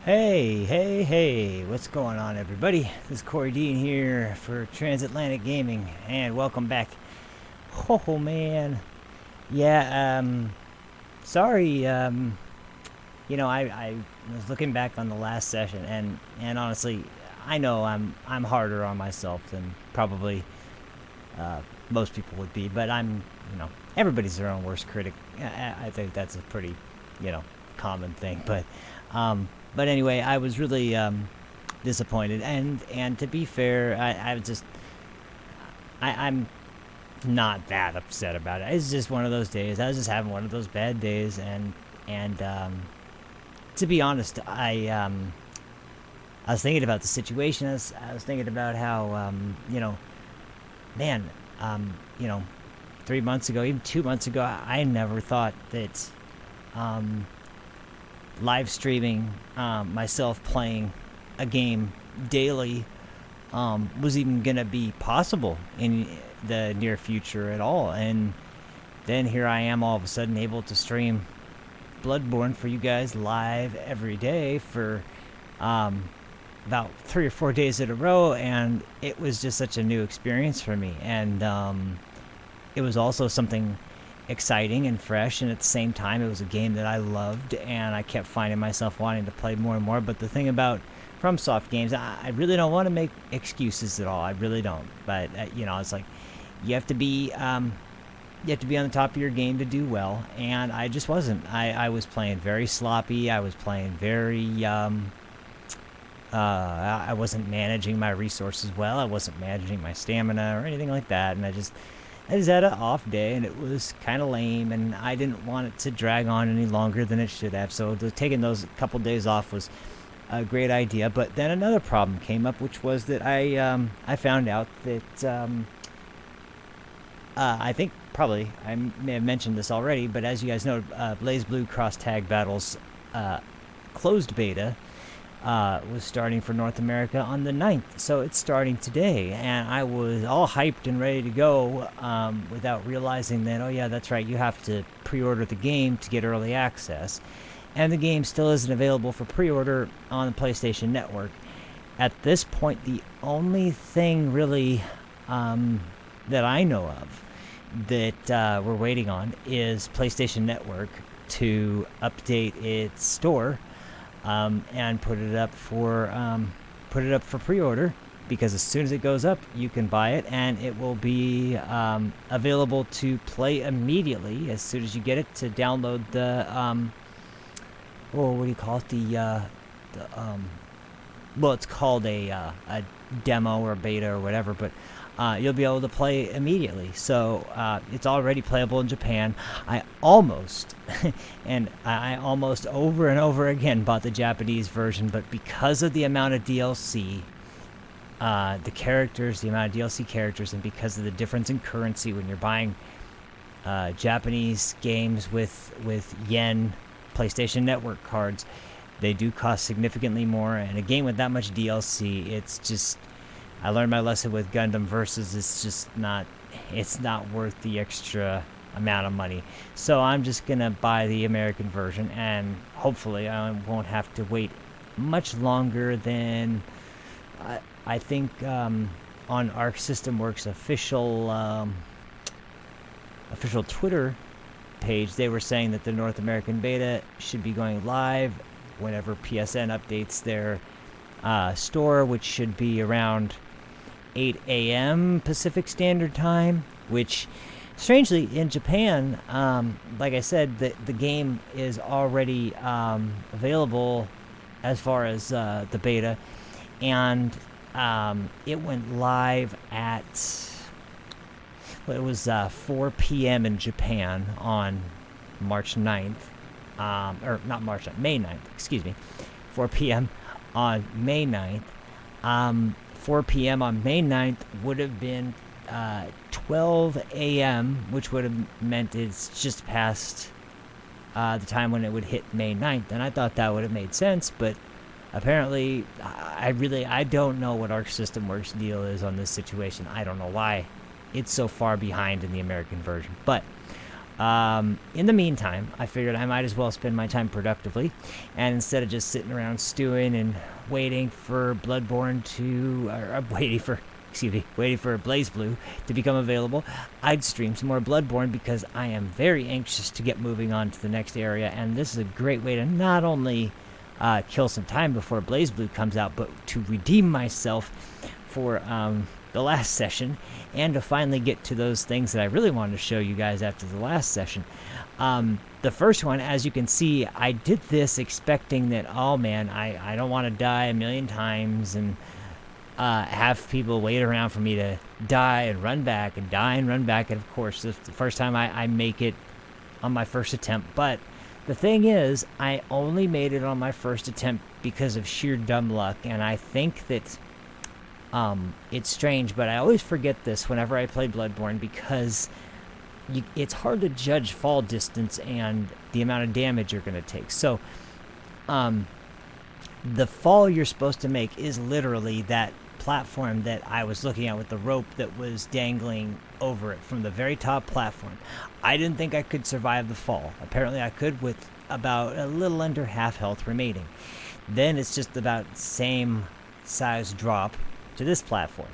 Hey, what's going on, everybody? This is Cory Dean here for Transatlantic Gaming, and welcome back. Oh, man. Yeah, sorry, I was looking back on the last session, and honestly, I know I'm harder on myself than probably most people would be, but everybody's their own worst critic. I think that's a pretty, common thing, but anyway, I was really disappointed, and to be fair, I'm not that upset about it. It's just one of those days. I was just having one of those bad days, and to be honest, I was thinking about the situation. I was thinking about how man, 3 months ago, even 2 months ago, I never thought that live streaming myself playing a game daily was even gonna be possible in the near future at all. And then here I am, all of a sudden able to stream Bloodborne for you guys live every day for about 3 or 4 days in a row, and it was just such a new experience for me. And it was also something exciting and fresh, and at the same time it was a game that I loved, and I kept finding myself wanting to play more and more. But the thing about FromSoft games, I really don't want to make excuses at all. I really don't. But it's like you have to be on the top of your game to do well, and I just wasn't. I was playing very sloppy. I was playing very I wasn't managing my resources well. I wasn't managing my stamina or anything like that, and I just had an off day, and it was kind of lame, and I didn't want it to drag on any longer than it should have. So taking those couple days off was a great idea. But then another problem came up, which was that I found out that I think probably I may have mentioned this already, but as you guys know, BlazBlue Cross Tag Battles closed beta was starting for North America on the 9th, so it's starting today, and I was all hyped and ready to go without realizing that, oh yeah, that's right, you have to pre-order the game to get early access, and the game still isn't available for pre-order on the PlayStation Network. At this point, the only thing really that I know of that we're waiting on is PlayStation Network to update its store and put it up for pre-order, because as soon as it goes up, you can buy it, and it will be available to play immediately as soon as you get it, to download the what do you call it, well, it's called a demo or beta or whatever, but you'll be able to play immediately. So it's already playable in Japan. I almost over and over again bought the Japanese version, but because of the amount of DLC, the amount of DLC characters, and because of the difference in currency when you're buying Japanese games with yen PlayStation Network cards, they do cost significantly more. And a game with that much DLC, it's just, I learned my lesson with Gundam Versus. It's not worth the extra amount of money. So I'm just gonna buy the American version, and hopefully I won't have to wait much longer than I think on Arc System Works official Twitter page, they were saying that the North American beta should be going live whenever PSN updates their store, which should be around 8 a.m. Pacific Standard Time, which strangely in Japan, like I said, the game is already available as far as the beta, and it went live at, well, it was 4 p.m. in Japan on March 9th, or not March 9th, May 9th, excuse me, 4 p.m. on May 9th. 4 p.m. on May 9th would have been 12 a.m., which would have meant it's just past the time when it would hit May 9th, and I thought that would have made sense, but apparently I don't know what Arc System Works' deal is on this situation. I don't know why it's so far behind in the American version, but In the meantime, I figured I might as well spend my time productively, and instead of just sitting around stewing and waiting for Bloodborne to, or waiting for BlazBlue to become available, I'd stream some more Bloodborne because I am very anxious to get moving on to the next area, and this is a great way to not only kill some time before BlazBlue comes out, but to redeem myself for the last session, and to finally get to those things that I really wanted to show you guys after the last session. The first one, as you can see, I did this expecting that, oh man, I don't want to die a million times and have people wait around for me to die and run back and die and run back. And of course, this is the first time I make it on my first attempt. But the thing is, I only made it on my first attempt because of sheer dumb luck. And I think that it's strange, but I always forget this whenever I play Bloodborne because it's hard to judge fall distance and the amount of damage you're going to take. So, the fall you're supposed to make is literally that platform that I was looking at with the rope that was dangling over it from the very top platform. I didn't think I could survive the fall. Apparently I could with about a little under half health remaining. Then it's just about same size drop to this platform.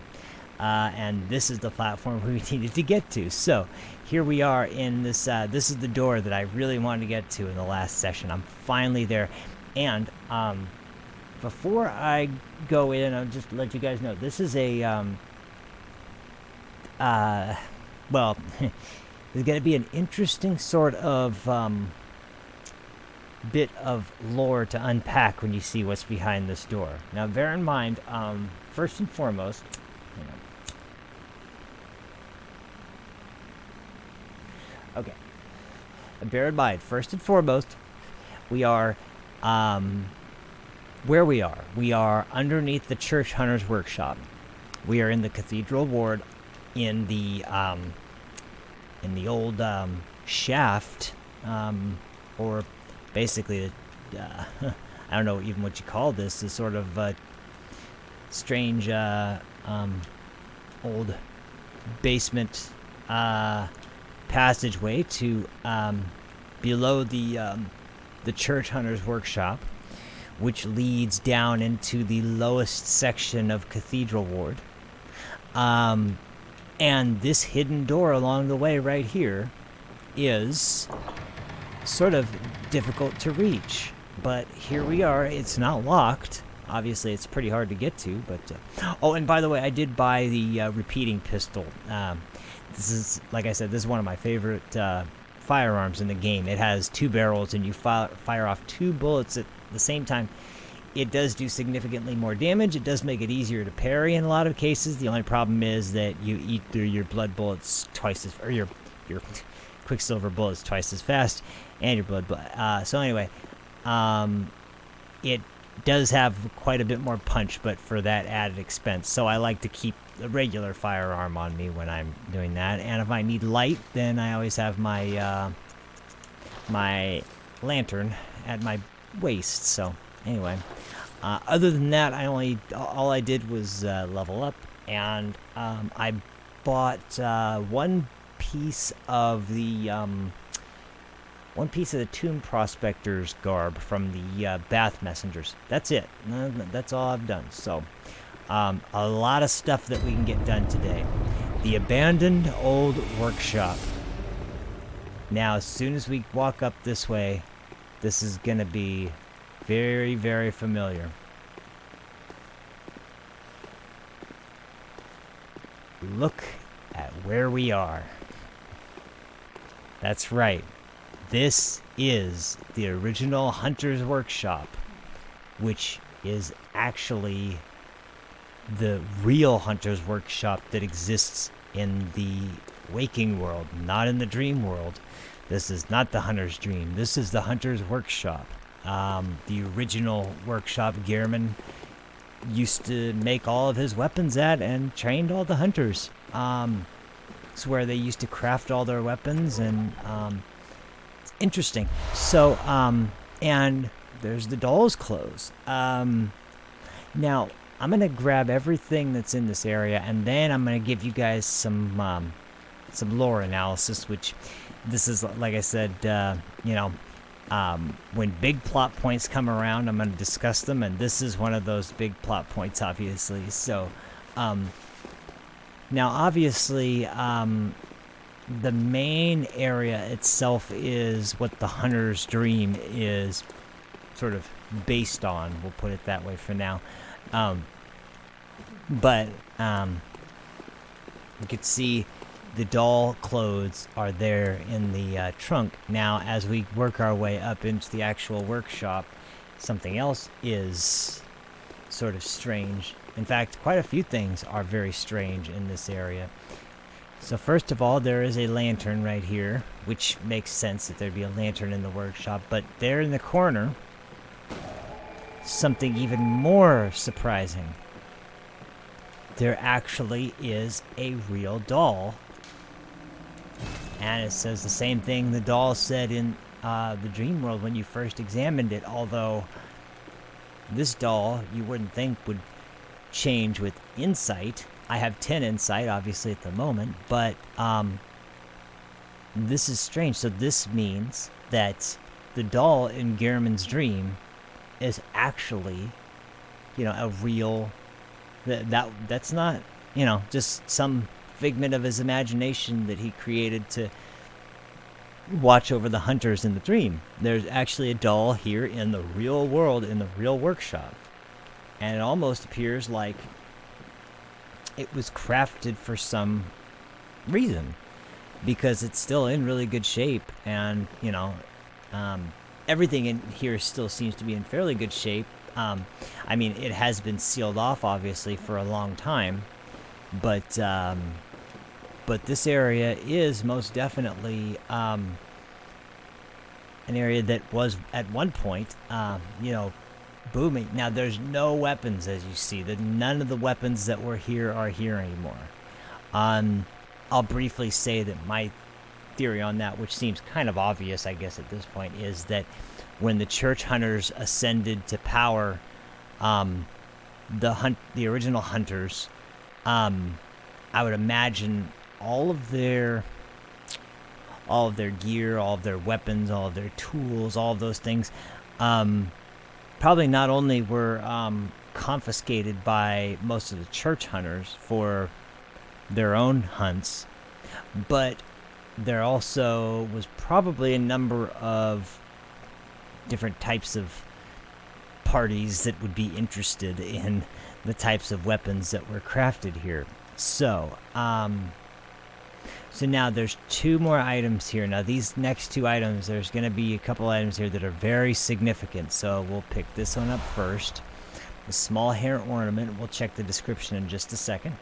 And this is the platform we needed to get to. So here we are in this, this is the door that I really wanted to get to in the last session. I'm finally there. And before I go in, I'll just let you guys know, this is a, well, there's going to be an interesting sort of bit of lore to unpack when you see what's behind this door. Now, bear in mind, first and foremost, okay, bear in mind, first and foremost, we are, where we are. We are underneath the Church Hunter's Workshop. We are in the Cathedral Ward in the old shaft, or basically, I don't know even what you call this, the sort of strange old basement passageway to below the Church Hunter's Workshop, which leads down into the lowest section of Cathedral Ward. And this hidden door along the way right here is sort of difficult to reach. But here we are. It's not locked. Obviously, it's pretty hard to get to. But oh, and by the way, I did buy the repeating pistol. This is, like I said, this is one of my favorite firearms in the game. It has 2 barrels, and you fire off 2 bullets at the same time. It does do significantly more damage. It does make it easier to parry in a lot of cases. The only problem is that you eat through your blood bullets twice as, or your quicksilver bullets twice as fast, and your blood. So anyway, it does have quite a bit more punch, but for that added expense. So I like to keep a regular firearm on me when I'm doing that. And if I need light, then I always have my my lantern at my waist. So anyway, other than that, all I did was level up, and I bought one piece of the Tomb Prospector's garb from the Bath Messengers. That's it. That's all I've done. So a lot of stuff that we can get done today. The abandoned old workshop. Now, as soon as we walk up this way, this is gonna be very, very familiar. Look at where we are. That's right. This is the original Hunter's Workshop, which is actually the real Hunter's Workshop that exists in the waking world, not in the dream world. This is not the Hunter's Dream. This is the Hunter's Workshop. The original workshop Gehrman used to make all of his weapons at and trained all the hunters. It's where they used to craft all their weapons, and it's interesting. So, and there's the doll's clothes. Now, I'm going to grab everything that's in this area, and then I'm going to give you guys some some lore analysis, which this is, like I said, you know, when big plot points come around, I'm going to discuss them, and this is one of those big plot points, obviously. So, now, obviously, the main area itself is what the hunter's dream is sort of based on. We'll put it that way for now. But you can see the doll clothes are there in the trunk. Now, as we work our way up into the actual workshop, something else is sort of strange. In fact, quite a few things are very strange in this area. So first of all, there is a lantern right here, which makes sense that there'd be a lantern in the workshop. But there in the corner, something even more surprising. There actually is a real doll. And it says the same thing the doll said in the dream world when you first examined it. Although this doll, you wouldn't think would change with insight. I have 10 insight, obviously, at the moment. But this is strange. So this means that the doll in Gehrman's dream is actually, you know, a real... That's not, you know, just some figment of his imagination that he created to watch over the hunters in the dream. There's actually a doll here in the real world, in the real workshop. And it almost appears like it was crafted for some reason, because it's still in really good shape, and, you know, everything in here still seems to be in fairly good shape. I mean, it has been sealed off, obviously, for a long time, but this area is most definitely an area that was at one point, you know, booming. Now, there's no weapons, as you see. None of the weapons that were here are here anymore. I'll briefly say that my theory on that, which seems kind of obvious, I guess, at this point, is that when the church hunters ascended to power, the original hunters, I would imagine all of their gear, all of their weapons, all of their tools, all of those things, probably not only were confiscated by most of the church hunters for their own hunts, but there also was probably a number of different types of parties that would be interested in the types of weapons that were crafted here. So, so now there's two more items here. Now these next two items, there's going to be a couple items here that are very significant. So we'll pick this one up first. The small hair ornament. We'll check the description in just a second.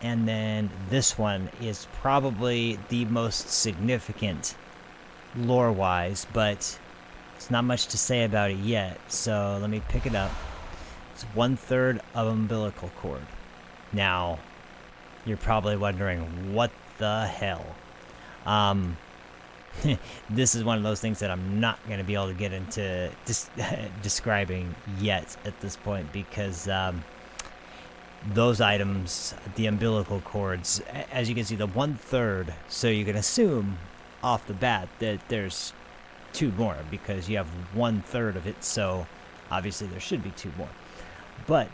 And then this one is probably the most significant lore-wise, but it's not much to say about it yet. So let me pick it up. It's 1/3 of umbilical cord. Now, you're probably wondering, what the hell? This is one of those things that I'm not going to be able to get into describing yet at this point, because those items, the umbilical cords, as you can see, the 1/3, so you can assume off the bat that there's two more, because you have 1/3 of it, so obviously there should be two more. But,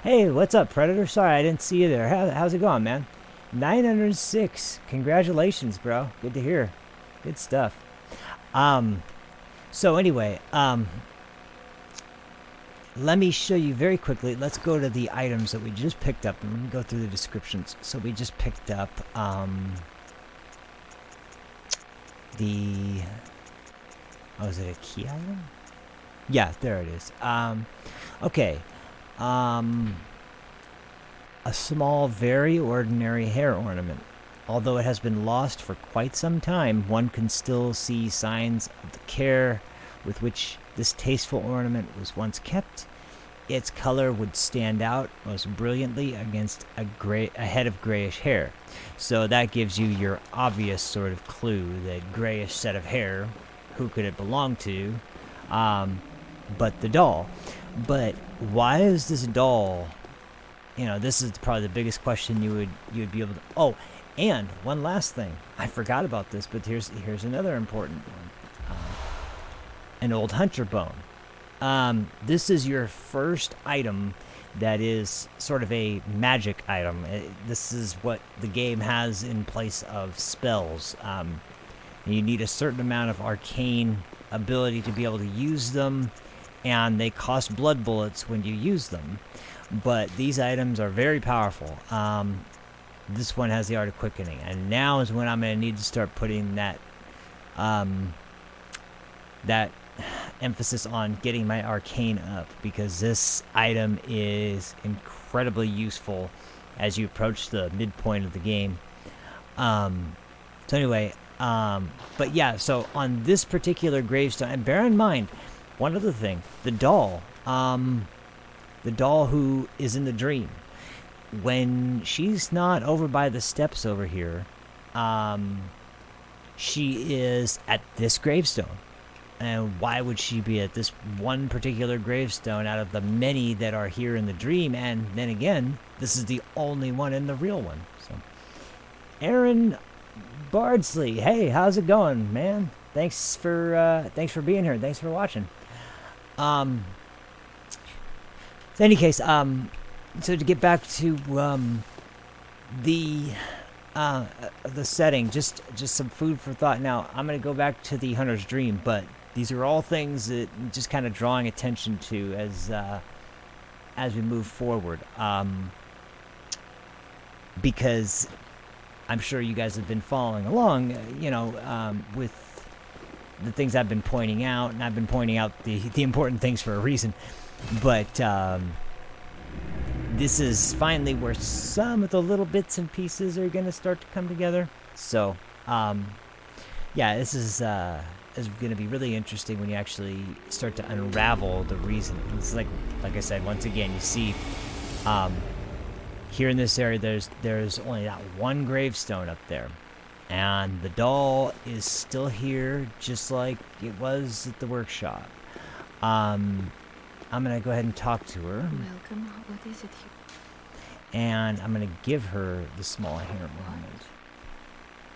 hey, what's up, Predator? Sorry, I didn't see you there. How's it going, man? 906. Congratulations, bro. Good to hear. Good stuff. So anyway, let me show you very quickly. Let's go to the items that we just picked up, and let me go through the descriptions. So we just picked up, oh, is it a key item? Yeah, there it is. Okay. A small, very ordinary hair ornament. Although it has been lost for quite some time, one can still see signs of the care with which this tasteful ornament was once kept. Its color would stand out most brilliantly against a head of grayish hair. So that gives you your obvious sort of clue, that grayish set of hair. Who could it belong to? But the doll. But why is this doll? You know, this is probably the biggest question you would be able to. Oh, And one last thing, I forgot about this, but here's another important one. An old hunter bone. This is your first item that is sort of a magic item. This is what the game has in place of spells. You need a certain amount of arcane ability to be able to use them, and they cost blood bullets when you use them. But these items are very powerful. This one has the art of quickening, and now is when I'm going to need to start putting that that emphasis on getting my arcane up, because this item is incredibly useful as you approach the midpoint of the game. So anyway, but yeah, so on this particular gravestone, and bear in mind one other thing, the doll who is in the dream, when she's not over by the steps over here, she is at this gravestone. And why would she be at this one particular gravestone out of the many that are here in the dream? And then again, this is the only one in the real one. So, Aaron Bardsley, hey, how's it going, man? Thanks for being here. Thanks for watching. In any case, so to get back to the setting, just some food for thought. Now I'm gonna go back to the Hunter's Dream, but these are all things that just kind of drawing attention to as we move forward, because I'm sure you guys have been following along, with the things I've been pointing out, and I've been pointing out the important things for a reason. But this is finally where some of the little bits and pieces are going to start to come together. So, yeah, this is going to be really interesting when you actually start to unravel the reason. It's like I said, once again, you see here in this area, there's only that one gravestone up there, and the doll is still here, just like it was at the workshop. I'm gonna go ahead and talk to her. Welcome. What is it here? And I'm gonna give her the small hair moment.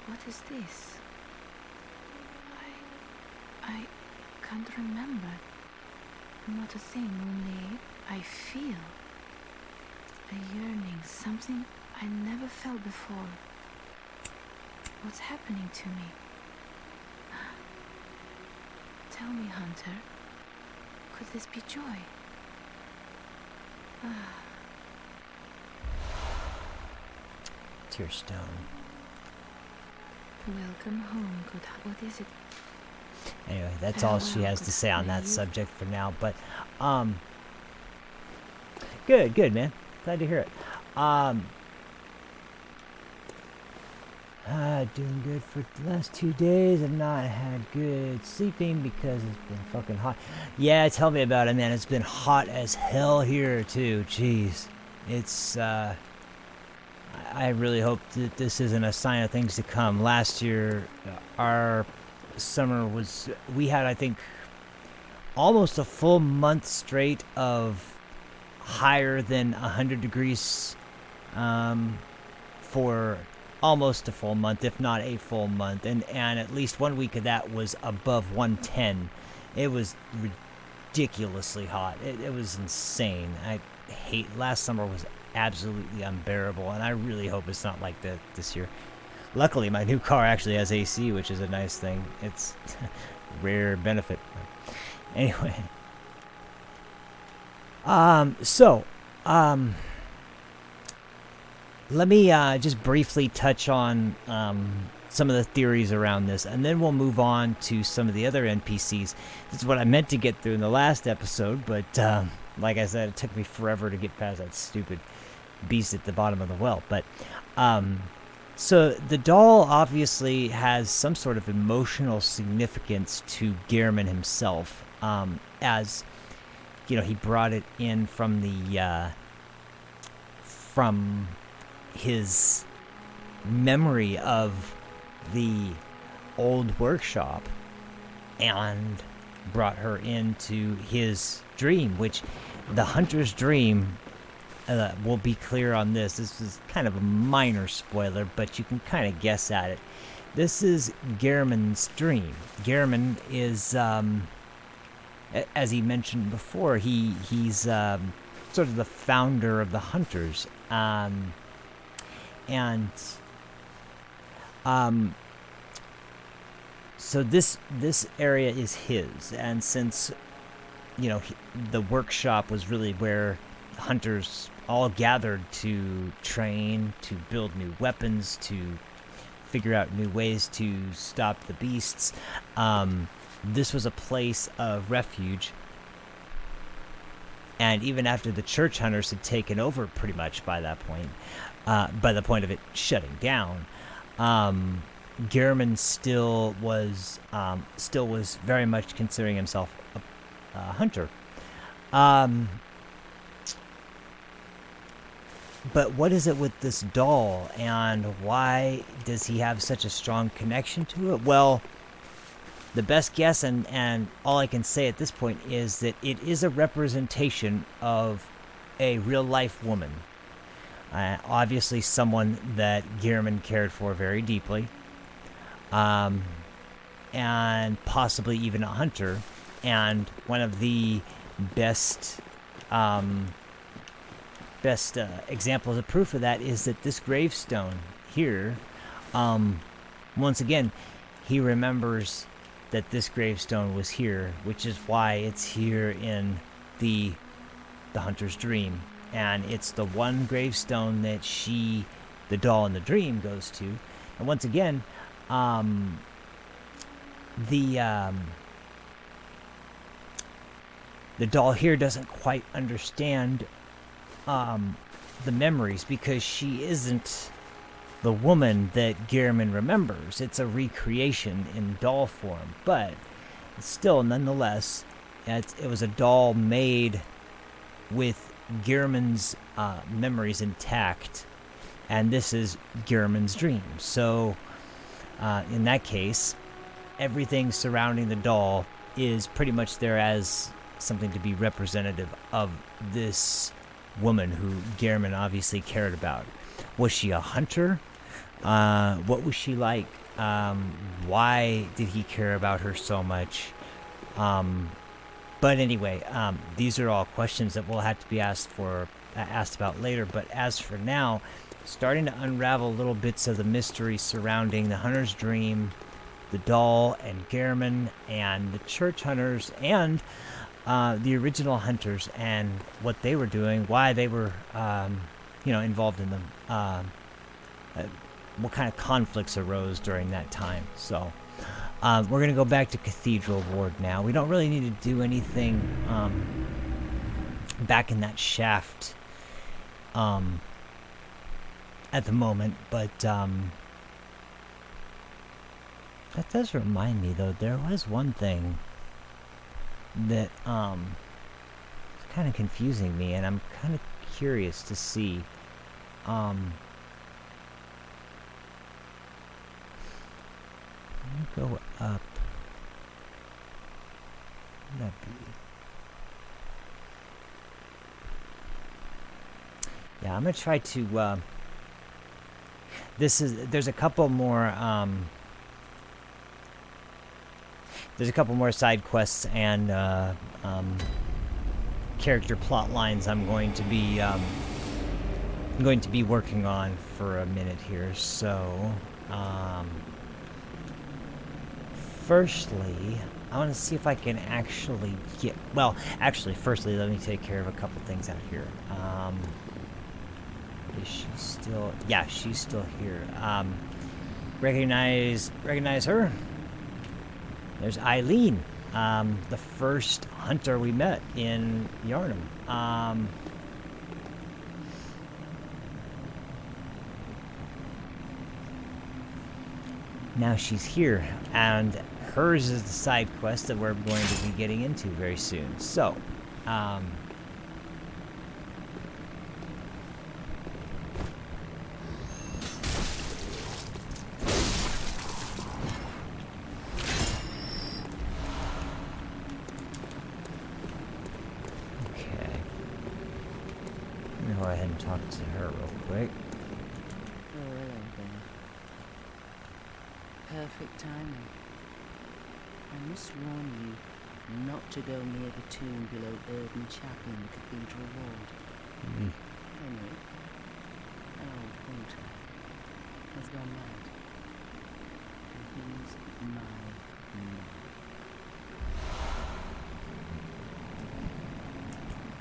What is this? I can't remember. Not a thing, only I feel a yearning, something I never felt before. What's happening to me? Tell me, Hunter. Could this be joy? Tearstone. Welcome home, good. What is it? Anyway, that's all she has to say on that subject for now. But, good, man. Glad to hear it. Doing good for the last 2 days. I've not had good sleeping because it's been fucking hot. Yeah, tell me about it, man. It's been hot as hell here, too. Jeez. It's, I really hope that this isn't a sign of things to come. Last year, our summer we had, I think, almost a full month straight of higher than 100 degrees for almost a full month, if not a full month, and at least 1 week of that was above 110. It was ridiculously hot. It was insane. Last summer was absolutely unbearable, and I really hope it's not like that this year. Luckily, my new car actually has AC, which is a nice thing. It's rare benefit. Anyway. Let me just briefly touch on some of the theories around this, and then we'll move on to some of the other NPCs. This is what I meant to get through in the last episode, but like I said, it took me forever to get past that stupid beast at the bottom of the well. But so the doll obviously has some sort of emotional significance to Gehrman himself, as he brought it in from the from his memory of the old workshop and brought her into his dream, which the Hunter's Dream, we'll be clear on this. This is kind of a minor spoiler, but you can kind of guess at it. This is Gehrman's dream. Gehrman is, as he mentioned before, he's sort of the founder of the Hunters, so this area is his, and since the workshop was really where hunters all gathered to train, to build new weapons, to figure out new ways to stop the beasts. This was a place of refuge. And even after the church hunters had taken over pretty much by that point, by the point of it shutting down, Gehrman still was very much considering himself a hunter. But what is it with this doll, and why does he have such a strong connection to it? Well, the best guess, and all I can say at this point, is that it is a representation of a real-life woman. Obviously someone that Gehrman cared for very deeply, and possibly even a hunter. And one of the best examples of proof of that is that this gravestone here, once again, he remembers that this gravestone was here, which is why it's here in the hunter's dream. And it's the one gravestone that the doll in the dream, goes to. And once again, the doll here doesn't quite understand the memories, because she isn't the woman that Gehrman remembers. It's a recreation in doll form, but still, nonetheless, it was a doll made with Gehrman's memories intact, and this is Gehrman's dream. So, in that case, everything surrounding the doll is pretty much there as something to be representative of this woman who Gehrman obviously cared about. Was she a hunter? What was she like? Why did he care about her so much? But anyway, these are all questions that will have to be asked about later. But as for now, starting to unravel little bits of the mystery surrounding the hunter's dream, the doll, and Gehrman, and the church hunters, and the original hunters, and what they were doing, why they were, involved in them, what kind of conflicts arose during that time. So, we're going to go back to Cathedral Ward now. We don't really need to do anything back in that shaft at the moment, but that does remind me, though, there was one thing that is kind of confusing me, and I'm kind of curious to see. Let me go up. What would that be? Yeah, I'm gonna try to. There's a couple more. There's a couple more side quests and character plot lines I'm going to be working on for a minute here. So, firstly, I want to see if I can actually get. Well, actually, firstly, let me take care of a couple things out here. Is she still? Yeah, she's still here. Recognize her. There's Eileen, the first hunter we met in Yharnam. Now she's here, and hers is the side quest that we're going to be getting into very soon. So, me go ahead and talk to her real quick. Oh, hello there. Perfect timing. I must warn you not to go near the tomb below Erdon Chapel in the Cathedral Ward. Henry, an old hunter, has gone mad. And he's my man.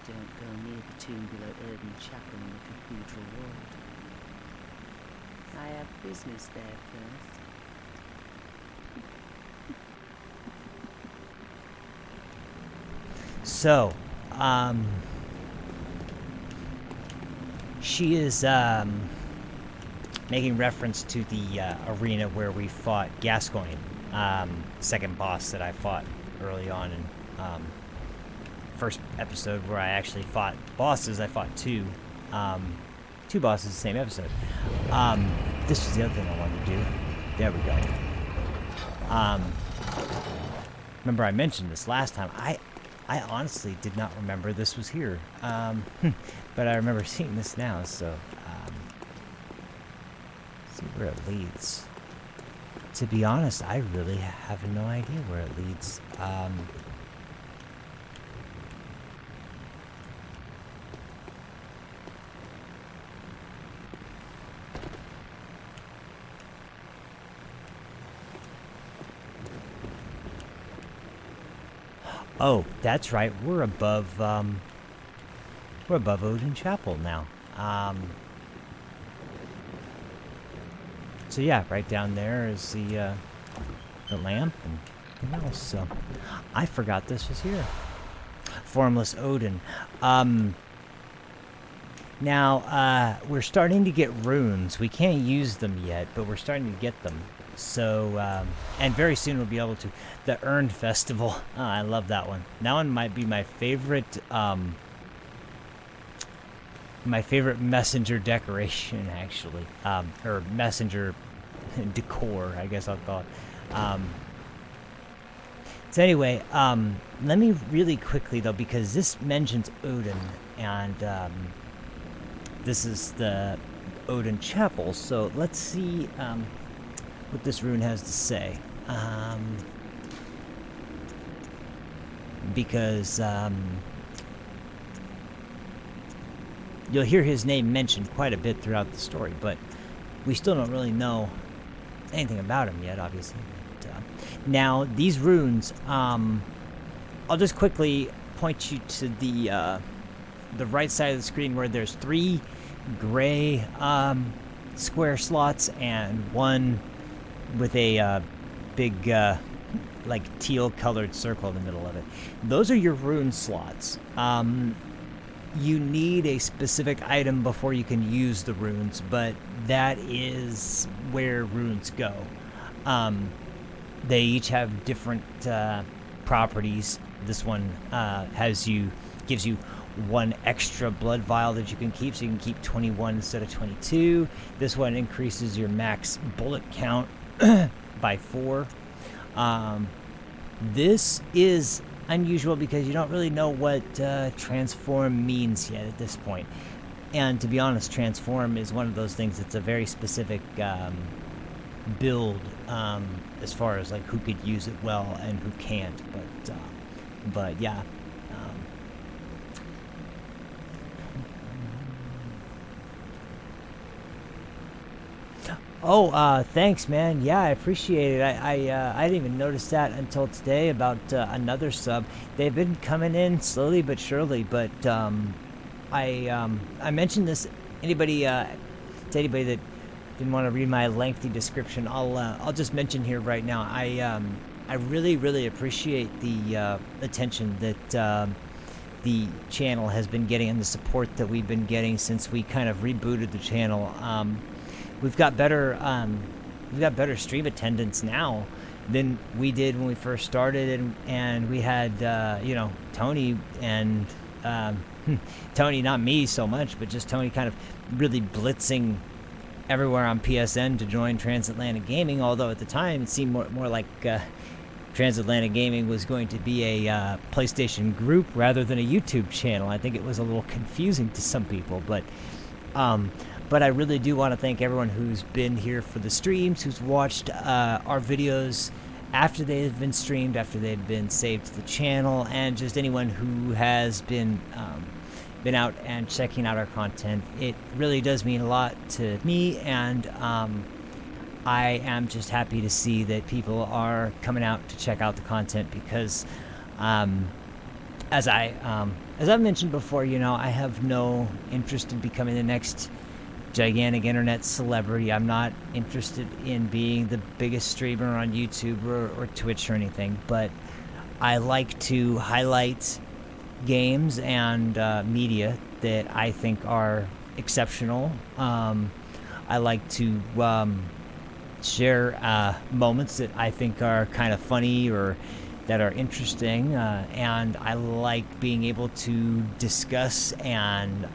Don't go near the tomb below Erdon Chapel in the Cathedral Ward. I have business there first. So, she is making reference to the arena where we fought Gascoigne, second boss that I fought early on in first episode where I actually fought bosses. I fought two bosses the same episode. This was the other thing I wanted to do. There we go. Remember I mentioned this last time. I honestly did not remember this was here, but I remember seeing this now, so, see where it leads. To be honest, I really have no idea where it leads. Oh, that's right. We're above Odin Chapel now. So yeah, right down there is the lamp and everything else. So I forgot this was here. Formless Odin. Now we're starting to get runes. We can't use them yet, but we're starting to get them. So, and very soon we'll be able to. The Urn Festival. Oh, I love that one. That one might be my favorite messenger decoration, actually. Or messenger decor, I guess I'll call it. So anyway, let me really quickly, though, because this mentions Odin, and this is the Odin Chapel, so let's see what this rune has to say. Because you'll hear his name mentioned quite a bit throughout the story, but we still don't really know anything about him yet, obviously. But, now, these runes, I'll just quickly point you to the right side of the screen where there's 3 gray square slots and 1 with a big like teal colored circle in the middle of it. Those are your rune slots. You need a specific item before you can use the runes, but that is where runes go. They each have different properties. This one gives you 1 extra blood vial that you can keep, so you can keep 21 instead of 22. This one increases your max bullet count by 4. This is unusual because you don't really know what transform means yet at this point. And to be honest, transform is one of those things that's a very specific build as far as like who could use it well and who can't. But yeah. Oh, thanks, man. Yeah, I appreciate it. I didn't even notice that until today about another sub. They've been coming in slowly but surely. But I mentioned this. To anybody that didn't want to read my lengthy description, I'll just mention here right now. I really appreciate the attention that the channel has been getting and the support that we've been getting since we kind of rebooted the channel. We've got better stream attendance now than we did when we first started, and we had Tony and Tony, not me so much, but just Tony kind of really blitzing everywhere on PSN to join Transatlantic Gaming. Although at the time it seemed more like Transatlantic Gaming was going to be a PlayStation group rather than a YouTube channel. I think it was a little confusing to some people, but I really do want to thank everyone who's been here for the streams, who's watched our videos after they've been streamed, after they've been saved to the channel, and just anyone who has been out and checking out our content. It really does mean a lot to me, and I am just happy to see that people are coming out to check out the content, because as I've mentioned before, you know, I have no interest in becoming the next gigantic internet celebrity. I'm not interested in being the biggest streamer on YouTube or Twitch or anything, but I like to highlight games and media that I think are exceptional. I like to share moments that I think are kind of funny or that are interesting, and I like being able to discuss and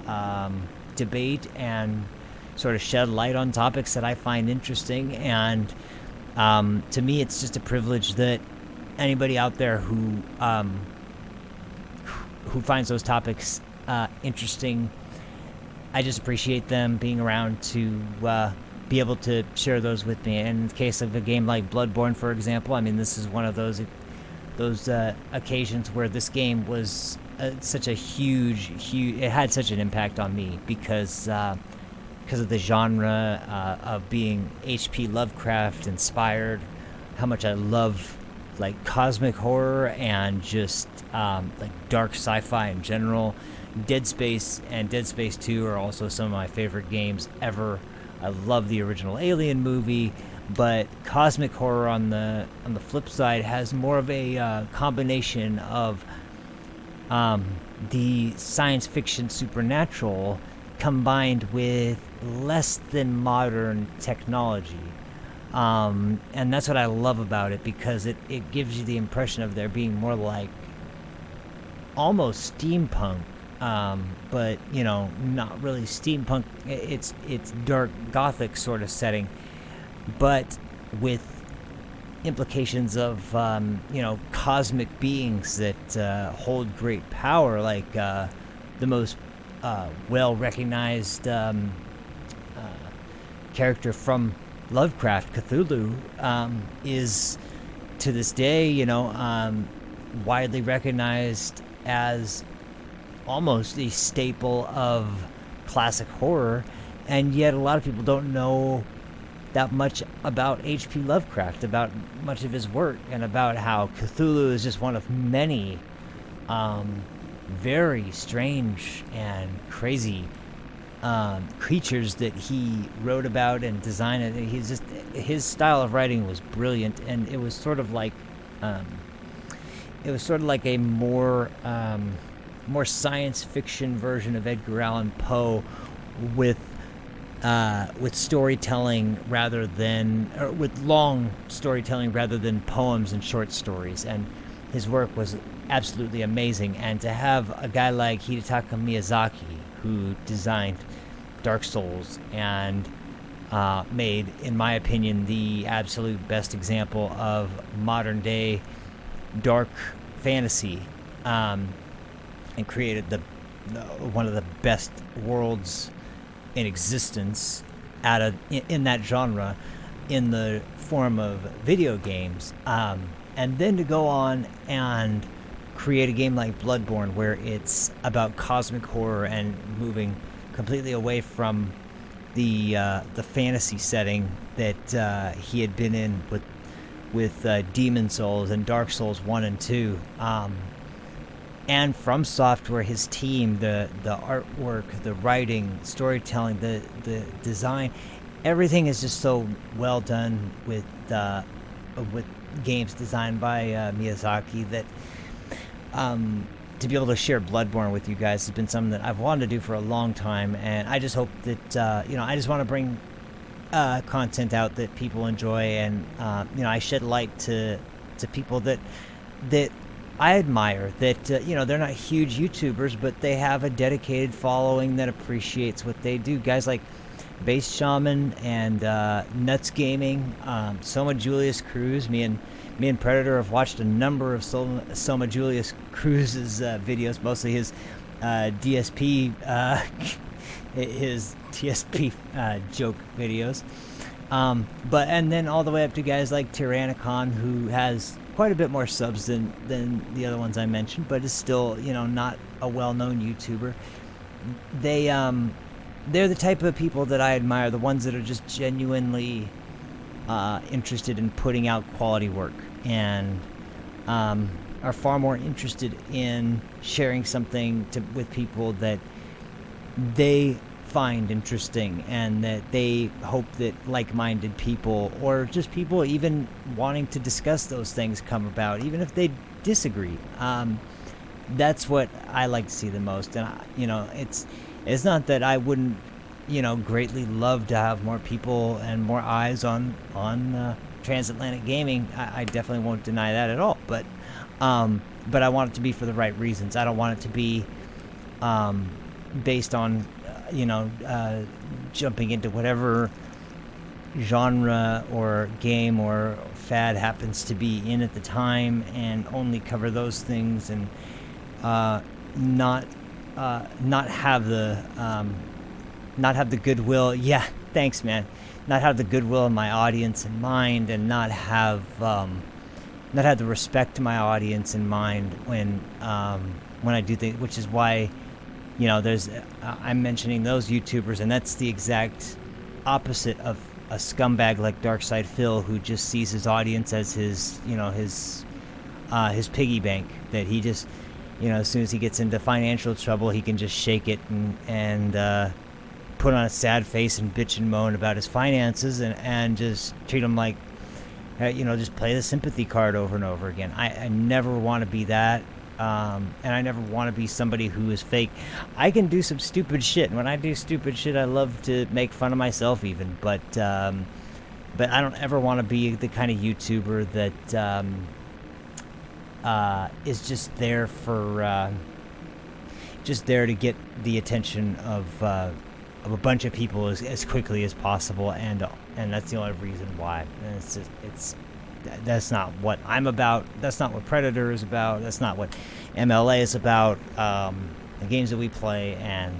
debate and sort of shed light on topics that I find interesting. And to me, it's just a privilege that anybody out there who finds those topics interesting, I just appreciate them being around to be able to share those with me. And in the case of a game like Bloodborne, for example, I mean, this is one of those occasions where this game was such a huge, it had such an impact on me because of the genre of being H.P. Lovecraft inspired, how much I love like cosmic horror and just like dark sci-fi in general. Dead Space and Dead Space 2 are also some of my favorite games ever. I love the original Alien movie, but cosmic horror on the flip side has more of a combination of the science fiction supernatural combined with less than modern technology. And that's what I love about it, because it gives you the impression of there being more like almost steampunk, but you know, not really steampunk. It's dark gothic sort of setting, but with implications of you know, cosmic beings that hold great power, like the most well recognized character from Lovecraft, Cthulhu, is to this day, you know, widely recognized as almost a staple of classic horror, and yet a lot of people don't know that much about H.P. Lovecraft, about much of his work, and about how Cthulhu is just one of many very strange and crazy creatures that he wrote about and designed. And he's just, his style of writing was brilliant, and it was sort of like a more science fiction version of Edgar Allan Poe, with storytelling rather than, or with long storytelling rather than poems and short stories. And his work was absolutely amazing. And to have a guy like Hidetaka Miyazaki, who designed Dark Souls and made, in my opinion, the absolute best example of modern day dark fantasy, and created one of the best worlds in existence in that genre, in the form of video games, and then to go on and create a game like Bloodborne, where it's about cosmic horror and moving completely away from the fantasy setting that he had been in with Demon Souls and Dark Souls 1 and 2. And From Software, his team, the artwork, the writing, storytelling, the design, everything is just so well done with games designed by Miyazaki, that to be able to share Bloodborne with you guys has been something that I've wanted to do for a long time. And I just hope that you know, I just want to bring content out that people enjoy, and you know, I shed light to people that I admire, that you know, they're not huge YouTubers, but they have a dedicated following that appreciates what they do. Guys like Base Shaman, and Nuts Gaming, Soma Julius Cruz. Me and Predator have watched a number of Soma Julius Cruz's videos, mostly his DSP his TSP joke videos. But and then all the way up to guys like Tyrannicon, who has quite a bit more subs than the other ones I mentioned, but is still, you know, not a well-known YouTuber. They're the type of people that I admire, the ones that are just genuinely interested in putting out quality work, and are far more interested in sharing something with people that they find interesting, and that they hope that like-minded people, or just people even wanting to discuss those things, come about, even if they disagree. That's what I like to see the most. And you know, it's not that I wouldn't, you know, greatly love to have more people and more eyes on transatlantic gaming. I definitely won't deny that at all. But I want it to be for the right reasons. I don't want it to be based on jumping into whatever genre or game or fad happens to be in at the time, and only cover those things, and not have the goodwill. Yeah, thanks, man. Not have the goodwill of my audience in mind, and not have the respect to my audience in mind when I do things. Which is why, you know, I'm mentioning those YouTubers, and that's the exact opposite of a scumbag like DumbShytPhil, who just sees his audience as his piggy bank, that he just, you know, as soon as he gets into financial trouble, he can just shake it and put on a sad face and bitch and moan about his finances, and just treat them like, you know, just play the sympathy card over and over again. I never want to be that. And I never want to be somebody who is fake. I can do some stupid shit, and when I do stupid shit, I love to make fun of myself even. But I don't ever want to be the kind of YouTuber that is just there for just there to get the attention of a bunch of people as quickly as possible, and that's the only reason why. And that's not what I'm about. That's not what Predator is about. That's not what MLA is about. The games that we play, and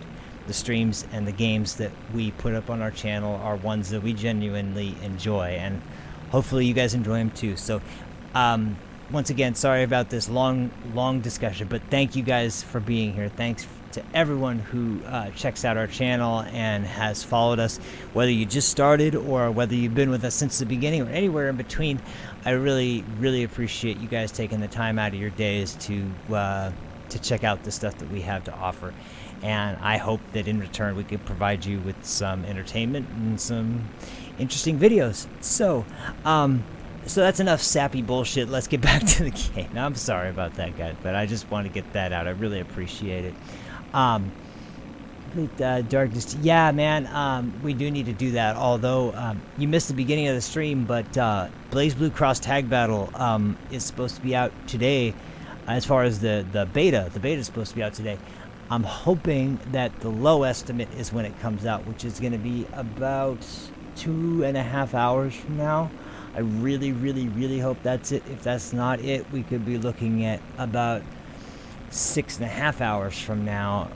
the streams and the games that we put up on our channel, are ones that we genuinely enjoy, and hopefully you guys enjoy them too. So once again, sorry about this long discussion, but thank you guys for being here. Thanks to everyone who checks out our channel and has followed us, whether you just started or whether you've been with us since the beginning or anywhere in between. I really, really appreciate you guys taking the time out of your days to check out the stuff that we have to offer, and I hope that in return we can provide you with some entertainment and some interesting videos. So that's enough sappy bullshit. Let's get back to the game. Now, I'm sorry about that, guys, but I just want to get that out. I really appreciate it. Darkness. Yeah, man, we do need to do that. Although you missed the beginning of the stream, but Blaze Blue Cross Tag Battle is supposed to be out today. As far as the beta is supposed to be out today. I'm hoping that the low estimate is when it comes out, which is going to be about 2.5 hours from now. I really, really, really hope that's it. If that's not it, we could be looking at about 6.5 hours from now,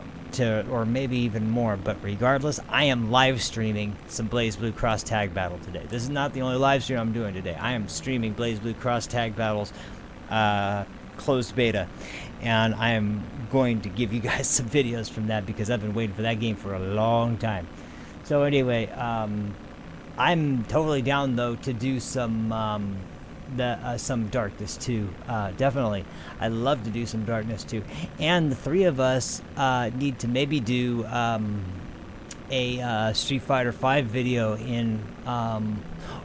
or maybe even more. But regardless, I am live streaming some Blaze Blue Cross Tag Battle today. This is not the only live stream I'm doing today. I am streaming Blaze Blue Cross Tag Battles closed beta, and I am going to give you guys some videos from that, because I've been waiting for that game for a long time. So anyway, I'm totally down though to do some Darkness 2. Definitely, I'd love to do some Darkness 2, and the three of us need to maybe do a Street Fighter 5 video in,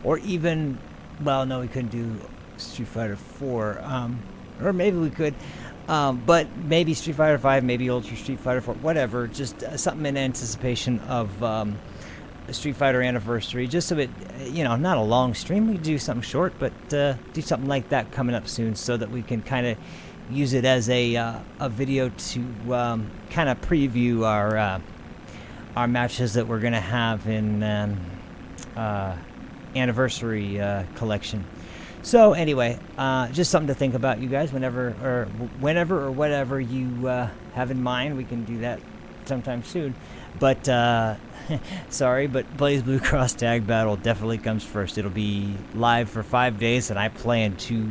or even, well, no, we couldn't do Street Fighter 4, or maybe we could, but maybe Street Fighter 5, maybe Ultra Street Fighter 4, whatever, just something in anticipation of a Street Fighter Anniversary, just so it, you know, not a long stream. We could do something short, but do something like that coming up soon, so that we can kind of use it as a video to kind of preview our matches that we're gonna have in anniversary collection. So anyway, just something to think about, you guys. Whenever or whatever you have in mind, we can do that sometime soon. But sorry, but Blaze Blue Cross Tag Battle definitely comes first. It'll be live for 5 days, and I plan to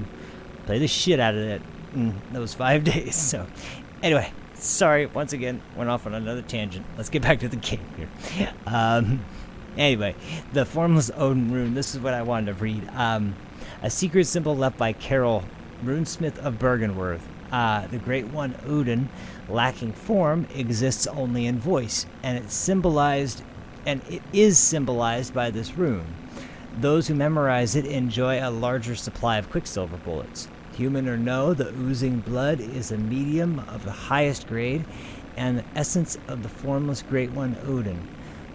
play the shit out of it in those 5 days. So anyway, sorry, once again, went off on another tangent. Let's get back to the game here. Anyway, the Formless Odin rune, this is what I wanted to read. A secret symbol left by Carol, runesmith of Bergenworth. The Great One Odin, lacking form, exists only in voice, and it is symbolized by this rune. Those who memorize it enjoy a larger supply of Quicksilver bullets. Human or no, the oozing blood is a medium of the highest grade, and the essence of the formless Great One Odin.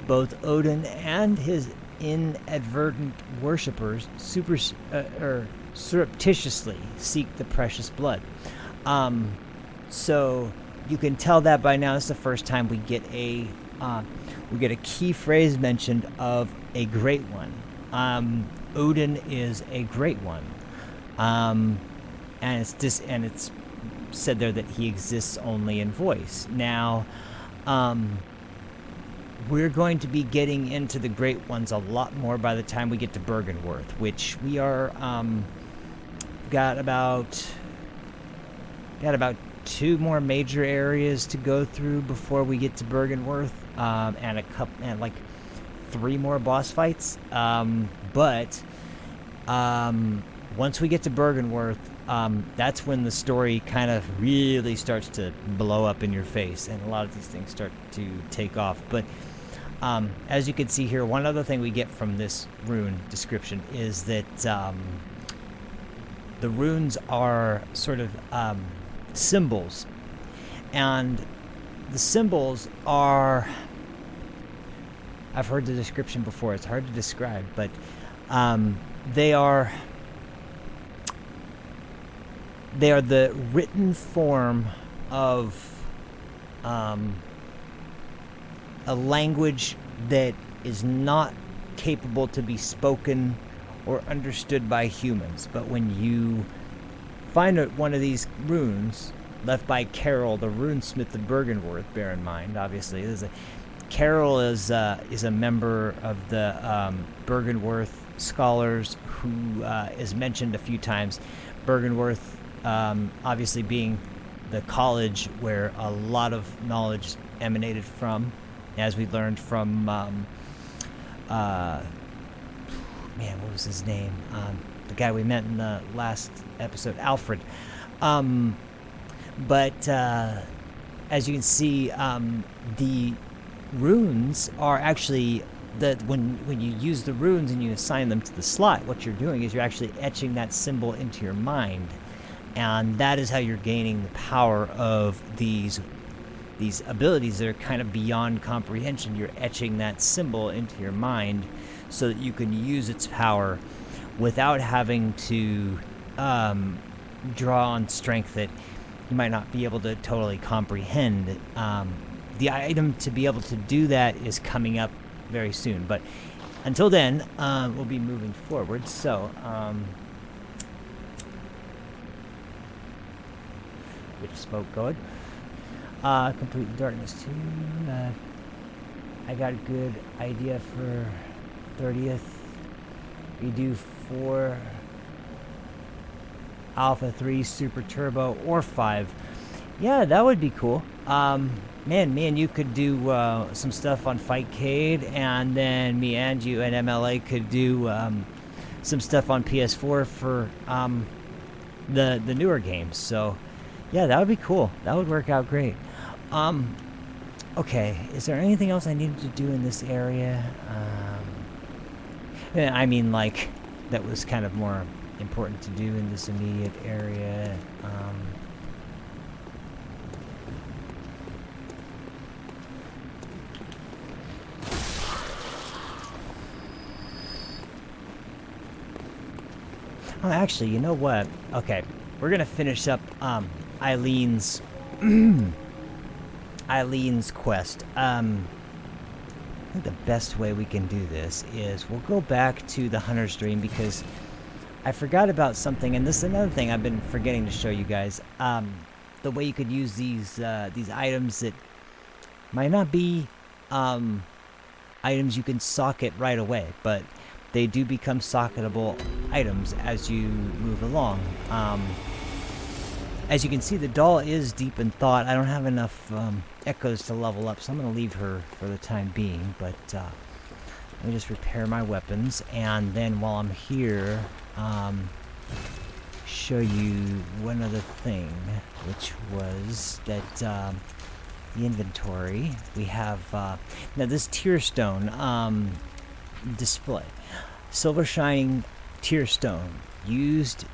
Both Odin and his inadvertent worshippers surreptitiously seek the precious blood. So you can tell that by now. It's the first time we get a key phrase mentioned of a great one. Odin is a great one, and it's said there that he exists only in voice. Now, we're going to be getting into the Great Ones a lot more by the time we get to Bergenworth, which we are got about 2 more major areas to go through before we get to Bergenworth, and like 3 more boss fights. But once we get to Bergenworth, that's when the story kind of really starts to blow up in your face, and a lot of these things start to take off. But as you can see here, one other thing we get from this rune description is that the runes are sort of symbols, and the symbols are, I've heard the description before, it's hard to describe, but they are the written form of a language that is not capable to be spoken or understood by humans. But when you find one of these runes left by Carol, the runesmith of Bergenworth, bear in mind, obviously, Carol is a member of the Bergenworth scholars who is mentioned a few times. Bergenworth, obviously being the college where a lot of knowledge emanated from, as we learned from, what was his name? The guy we met in the last episode, Alfred. But as you can see, the runes are actually, when you use the runes and you assign them to the slot, what you're doing is you're actually etching that symbol into your mind. And that is how you're gaining the power of these abilities that are kind of beyond comprehension. You're etching that symbol into your mind so that you can use its power without having to draw on strength that you might not be able to totally comprehend. The item to be able to do that is coming up very soon, but until then, we'll be moving forward. So, get a smoke going. Complete darkness too. I got a good idea for 30th. We do 4 Alpha 3 Super Turbo or 5. Yeah, that would be cool. Man, me and you could do some stuff on Fightcade, and then me and you and MLA could do some stuff on PS4 for the newer games. So yeah, that would be cool. That would work out great. Okay, is there anything else I needed to do in this area? I mean, like, that was kind of more important to do in this immediate area. Oh, actually, you know what? Okay, we're gonna finish up Eileen's Eileen's quest. think the best way we can do this is we'll go back to the Hunter's Dream, because I forgot about something, and this is another thing I've been forgetting to show you guys. The way you could use these items that might not be items you can socket right away, but they do become socketable items as you move along. As you can see, the doll is deep in thought. I don't have enough echoes to level up, so I'm going to leave her for the time being. But let me just repair my weapons, and then while I'm here, show you one other thing, which was that the inventory. We have now this tear stone display. Silver shining tear stone used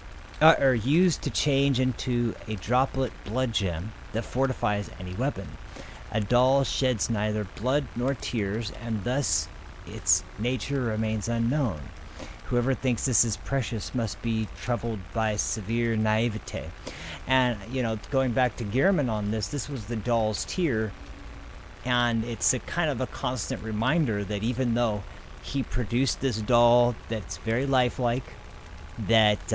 to change into a droplet blood gem that fortifies any weapon. A doll sheds neither blood nor tears, and thus its nature remains unknown. Whoever thinks this is precious must be troubled by severe naivete. And, you know, going back to Gehrman on this was the doll's tear, and it's a kind of a constant reminder that even though he produced this doll that's very lifelike, that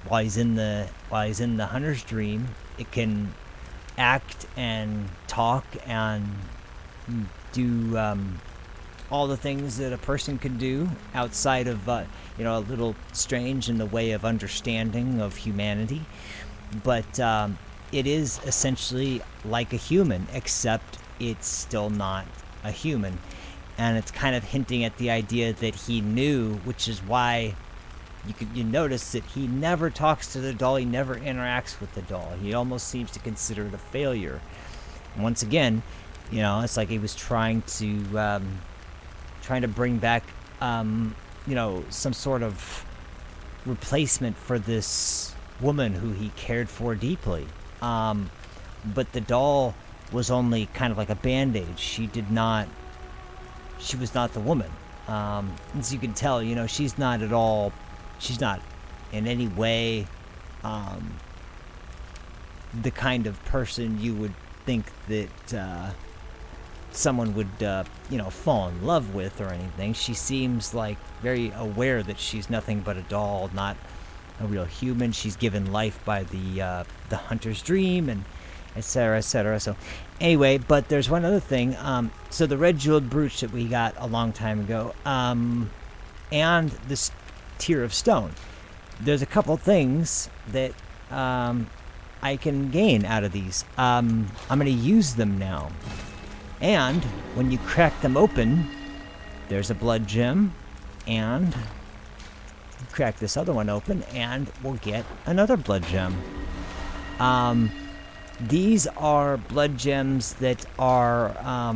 while he's in the Hunter's Dream, it can act and talk and do all the things that a person could do outside of you know, a little strange in the way of understanding of humanity, but it is essentially like a human, except it's still not a human, and it's kind of hinting at the idea that he knew, which is why you notice that he never talks to the doll, he never interacts with the doll. He almost seems to consider it a failure. And once again, you know, it's like he was trying to bring back, you know, some sort of replacement for this woman who he cared for deeply. But the doll was only kind of like a band-aid. She was not the woman. As you can tell, you know, she's not in any way the kind of person you would think that someone would, you know, fall in love with or anything. She seems like very aware that she's nothing but a doll, not a real human. She's given life by the Hunter's Dream, and etc., etc. So anyway, but there's one other thing. So the red jeweled brooch that we got a long time ago, and this tear of stone. There's a couple things that I can gain out of these. I'm going to use them now. And when you crack them open, there's a blood gem, and crack this other one open, and we'll get another blood gem. These are blood gems that are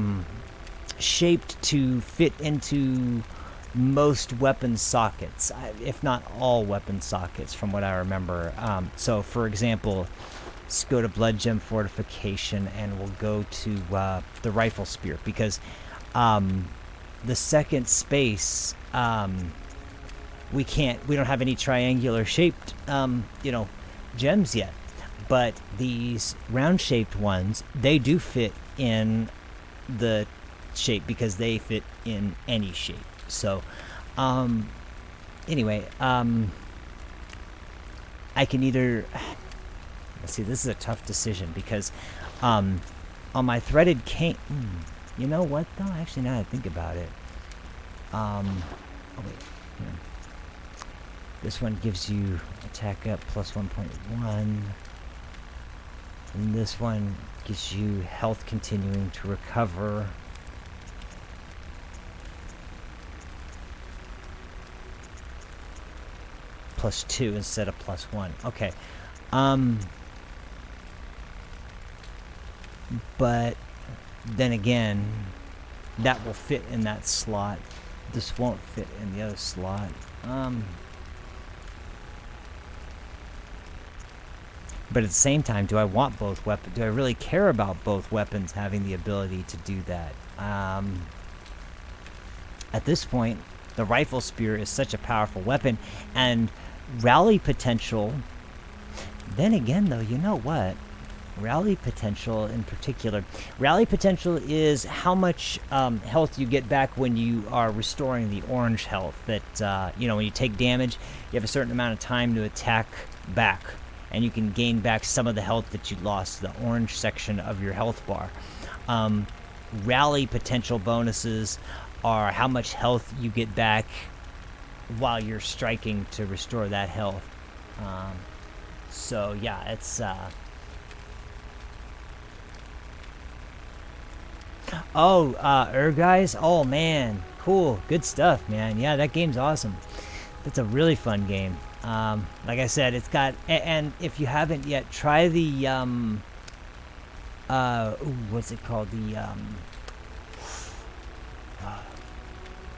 shaped to fit into most weapon sockets, if not all weapon sockets, from what I remember. So, for example, let's go to blood gem fortification, and we'll go to the rifle spear, because the second space, we don't have any triangular shaped you know, gems yet, but these round shaped ones, they do fit in the shape because they fit in any shape. So anyway, I can either, let's see, this is a tough decision, because on my threaded cane, you know what though, actually now that I think about it, oh wait, this one gives you attack up plus 1.1, and this one gives you health continuing to recover. +2 instead of +1. Okay. But then again, that will fit in that slot. This won't fit in the other slot. But at the same time, do I want both weapons? Do I really care about both weapons having the ability to do that? At this point, the rifle spear is such a powerful weapon, and rally potential. Then again, though, you know what? Rally potential in particular. Rally potential is how much health you get back when you are restoring the orange health. That, you know, when you take damage, you have a certain amount of time to attack back. And you can gain back some of the health that you lost, the orange section of your health bar. Rally potential bonuses are how much health you get back while you're striking to restore that health. So, yeah, it's... guys. Oh, man. Cool. Good stuff, man. Yeah, that game's awesome. That's a really fun game. Like I said, it's got... And if you haven't yet, try the, what's it called? The,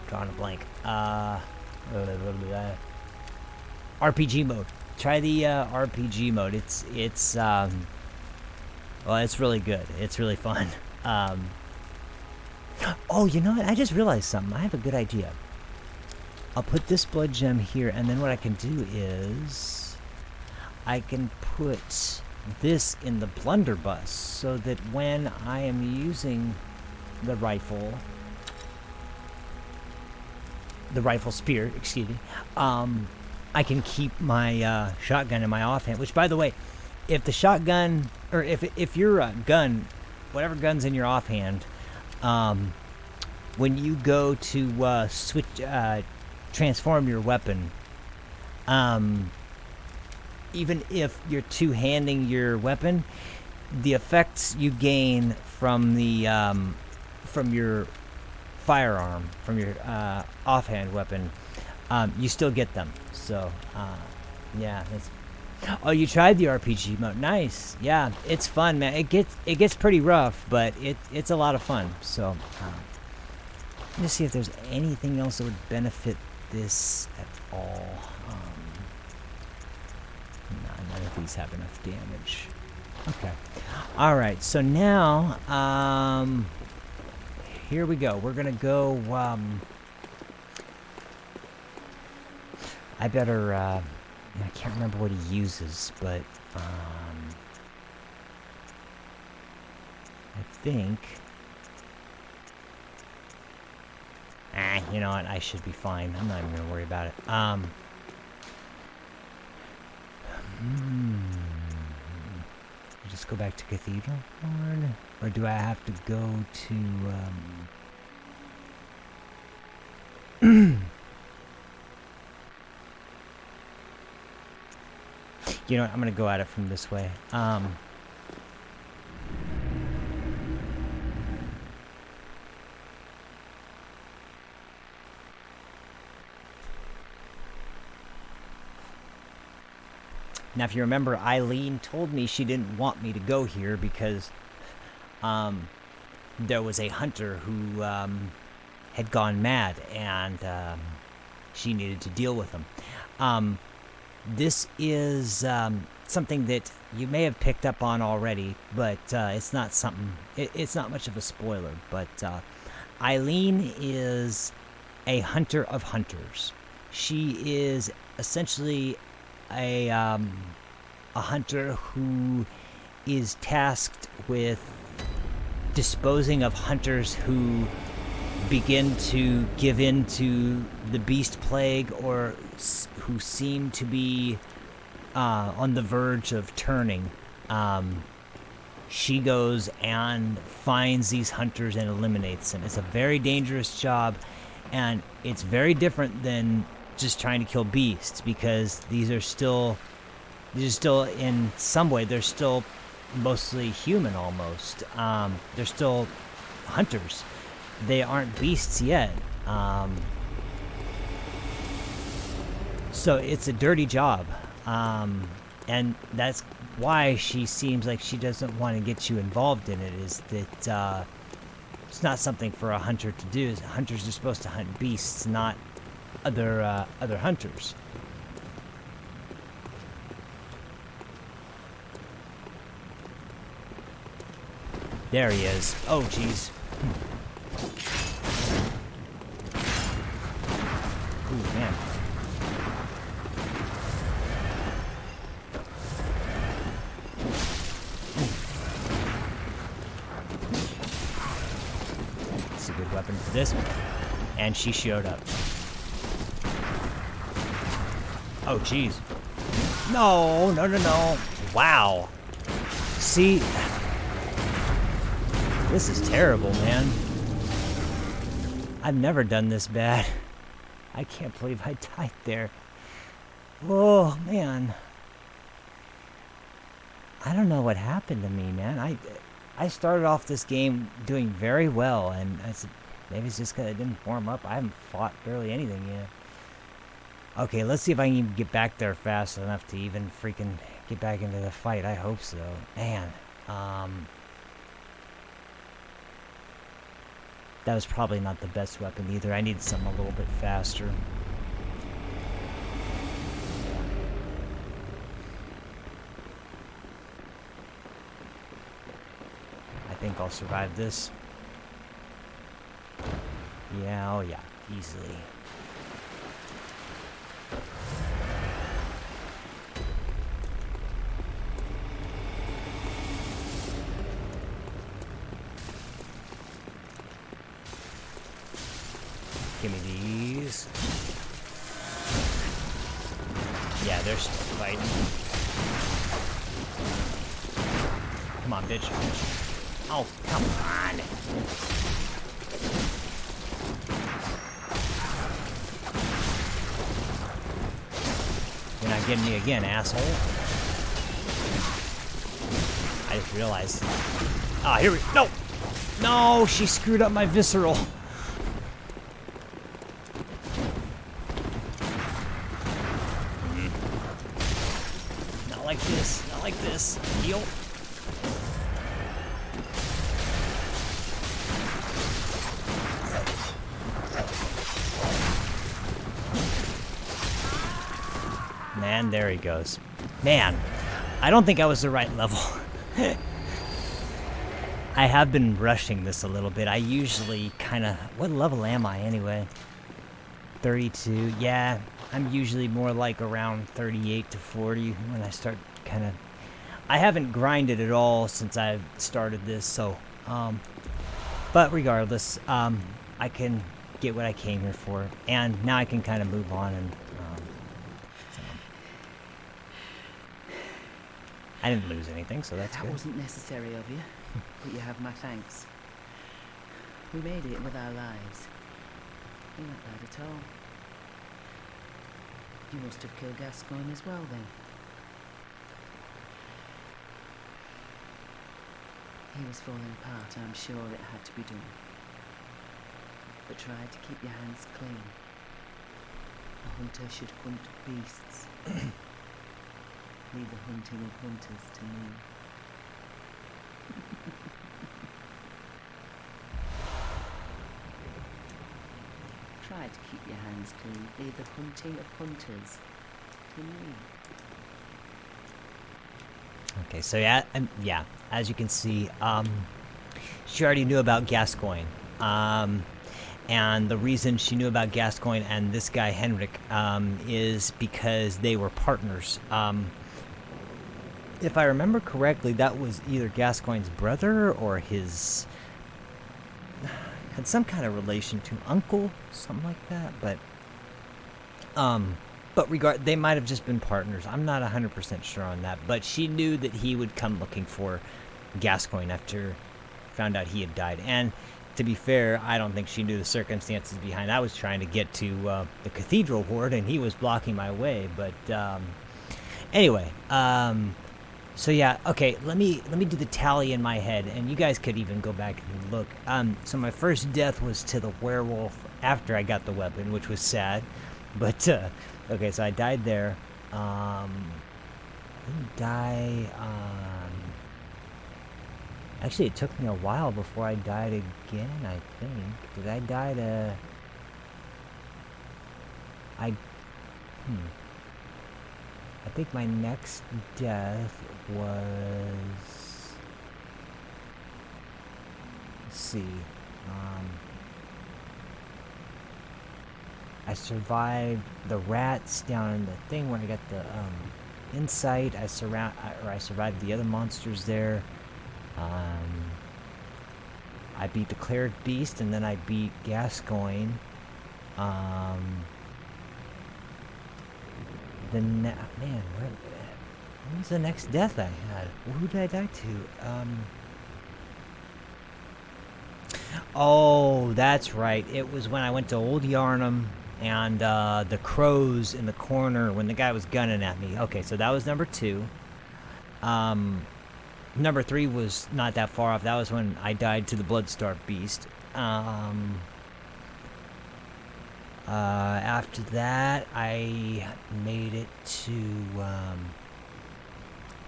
drawing a blank. RPG mode. Try the, RPG mode. It's, well, it's really good. It's really fun. Oh, you know what? I just realized something. I have a good idea. I'll put this blood gem here, and then what I can do is I can put this in the blunderbuss so that when I am using the rifle spear, excuse me, I can keep my shotgun in my offhand. Which, by the way, if the shotgun, or if your gun, whatever gun's in your offhand, when you go to switch, transform your weapon, even if you're two-handing your weapon, the effects you gain from the from your firearm, from your offhand weapon, you still get them. So yeah, that's... Oh, you tried the RPG mode. Nice. Yeah, it's fun, man. It gets pretty rough, but it's a lot of fun. So let me see if there's anything else that would benefit this at all. Nah, none of these have enough damage. Okay. All right. So now, here we go. We're gonna go. I better. I can't remember what he uses, but I think. You know what? I should be fine. I'm not even gonna worry about it. Just go back to Cathedral Horn, or do I have to go to? You know what? I'm gonna go at it from this way. Now, if you remember, Eileen told me she didn't want me to go here because there was a hunter who had gone mad, and she needed to deal with him. This is something that you may have picked up on already, but it's not something. It's not much of a spoiler. But Eileen is a hunter of hunters. She is essentially a hunter who is tasked with disposing of hunters who begin to give in to the beast plague, or who seem to be on the verge of turning. She goes and finds these hunters and eliminates them. It's a very dangerous job, and it's very different than just trying to kill beasts, because these are still in some way, they're still mostly human almost. They're still hunters. They aren't beasts yet. So it's a dirty job. And that's why she seems like she doesn't want to get you involved in it, is that it's not something for a hunter to do. Hunters are supposed to hunt beasts, not other hunters. There he is. Oh, jeez. Ooh, man. this, and she showed up. Oh, jeez. No, no, no, no. Wow. See, this is terrible, man. I've never done this bad. I can't believe I died there. Oh, man. I don't know what happened to me, man. I started off this game doing very well, and maybe it's just because I didn't warm up. I haven't fought barely anything yet. Okay, let's see if I can even get back there fast enough to even freaking get back into the fight. I hope so. Man, that was probably not the best weapon either. I needed something a little bit faster. I think I'll survive this. Yeah, oh yeah, easily. Give me these. Yeah, they're still fighting. Come on, bitch. Oh, come on. You're not getting me again, asshole. I just realized. Ah, here we go. No, she screwed up my visceral. Not like this. Not like this. Heal. Man, there he goes. Man, I don't think I was the right level. I have been rushing this a little bit. I usually kind of... What level am I anyway? 32. Yeah, I'm usually more like around 38 to 40 when I start kind of... I haven't grinded at all since I've started this, so... but regardless, I can get what I came here for. And now I can kind of move on and... I didn't lose anything, so that's good. That wasn't necessary of you, but you have my thanks. We made it with our lives. You're not bad at all. You must have killed Gascoigne as well, then. He was falling apart, I'm sure it had to be done. But try to keep your hands clean. A hunter should hunt beasts. Leave the hunting of hunters to me. Try to keep your hands clean. Leave the hunting of hunters to me. Okay, so yeah, as you can see, she already knew about Gascoigne. And the reason she knew about Gascoigne and this guy Henrik is because they were partners. If I remember correctly, that was either Gascoigne's brother or his... had some kind of relation to uncle, something like that, but they might have just been partners. I'm not 100% sure on that, but she knew that he would come looking for Gascoigne after found out he had died. And to be fair, I don't think she knew the circumstances behind. I was trying to get to the cathedral ward, and he was blocking my way. But anyway, so yeah, okay. Let me do the tally in my head, and you guys could even go back and look. So my first death was to the werewolf after I got the weapon, which was sad. But okay, so I died there. I didn't die. Actually, it took me a while before I died again, I think. Did I die to... I think my next death was... Let's see. I survived the rats down in the thing where I got the insight. I survived the other monsters there. I beat the Cleric Beast, and then I beat Gascoigne. Man, when was the next death I had? Who did I die to? Oh, that's right. It was when I went to Old Yarnum and the crows in the corner when the guy was gunning at me. Okay, so that was number 2. Number 3 was not that far off. That was when I died to the Bloodstarved Beast. After that, I made it to,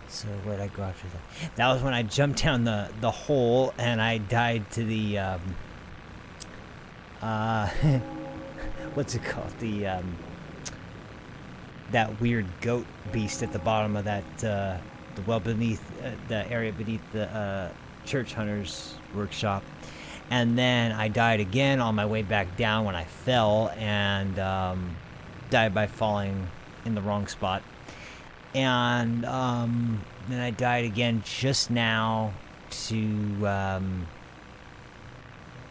so where'd I go after that? That was when I jumped down the hole and I died to the, what's it called? That weird goat beast at the bottom of that, the area beneath the, church hunter's workshop. And then I died again on my way back down when I fell and died by falling in the wrong spot. And then I died again just now to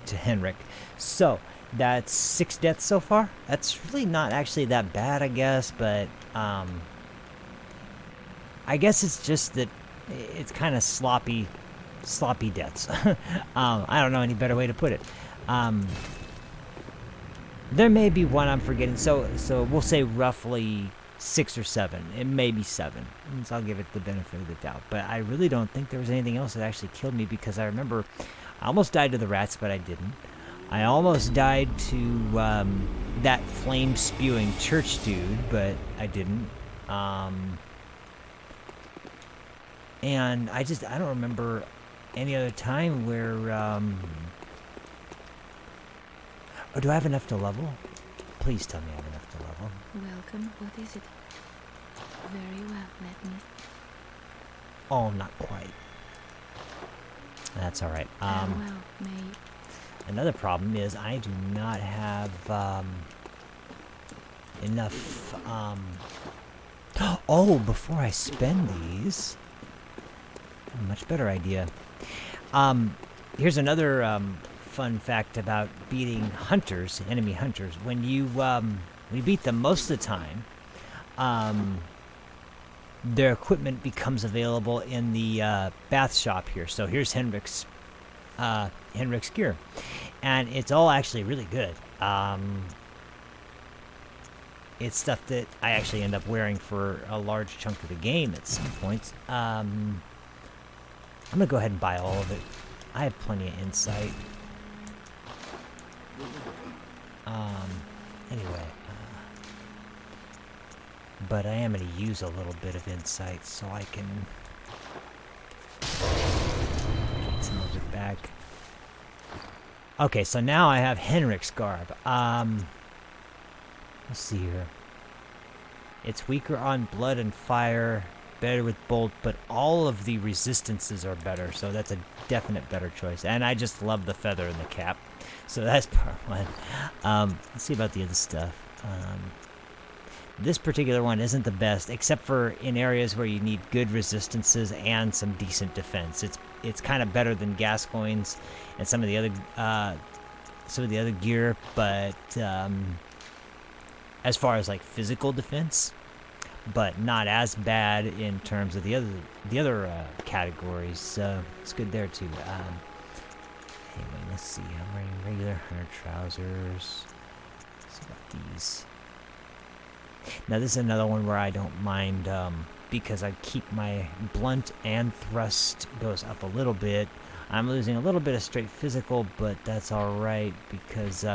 Henrik. So that's 6 deaths so far. That's really not actually that bad, I guess, but I guess it's just that it's kind of sloppy deaths. I don't know any better way to put it. There may be one I'm forgetting. So we'll say roughly 6 or 7. It may be 7. So I'll give it the benefit of the doubt. But I really don't think there was anything else that actually killed me, because I remember I almost died to the rats, but I didn't. I almost died to that flame-spewing church dude, but I didn't. And I don't remember any other time where, oh, do I have enough to level? Please tell me I have enough to level. Welcome. What is it? Very well, let me... Oh, not quite. That's alright. well, may... Another problem is I do not have, enough, oh, before I spend these... Much better idea. Here's another fun fact about beating hunters, enemy hunters. When you beat them most of the time, their equipment becomes available in the bath shop here. So here's Henrik's gear, and it's all actually really good. It's stuff that I actually end up wearing for a large chunk of the game at some points. I'm gonna go ahead and buy all of it. I have plenty of insight. Anyway. But I am gonna use a little bit of insight so I can get some of it back. Okay, so now I have Henrik's garb. Let's see here. It's weaker on blood and fire. Better with bolt, but all of the resistances are better, so that's a definite better choice. And I just love the feather in the cap, so that's part 1. Let's see about the other stuff. This particular one isn't the best, except for in areas where you need good resistances and some decent defense. It's kind of better than Gascoigne's and some of the other gear, but as far as like physical defense, but not as bad in terms of the other categories. So it's good there too. Anyway, let's see. I'm wearing regular hunter trousers. Let's see about these. Now this is another one where I don't mind because I keep my blunt and thrust goes up a little bit. I'm losing a little bit of straight physical, but that's all right because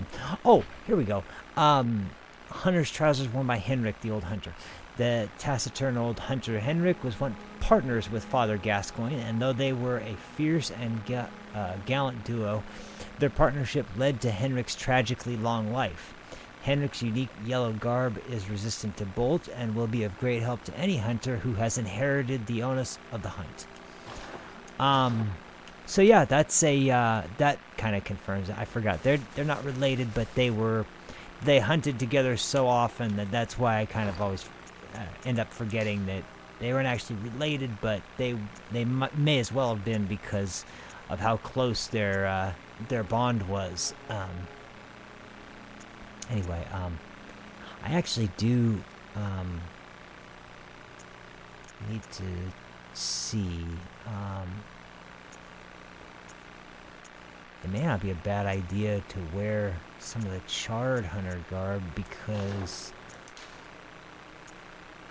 oh, here we go. Hunter's trousers worn by Henrik, the old hunter. The taciturn old hunter Henrik was once partners with Father Gascoigne, and though they were a fierce and gallant duo, their partnership led to Henrik's tragically long life. Henrik's unique yellow garb is resistant to bolt and will be of great help to any hunter who has inherited the onus of the hunt. So yeah, that's a that kind of confirms it. I forgot they're not related, but they hunted together so often that's why I kind of always end up forgetting that they weren't actually related, but they may as well have been because of how close their their bond was. Anyway, I actually do need to see. It may not be a bad idea to wear some of the charred hunter garb because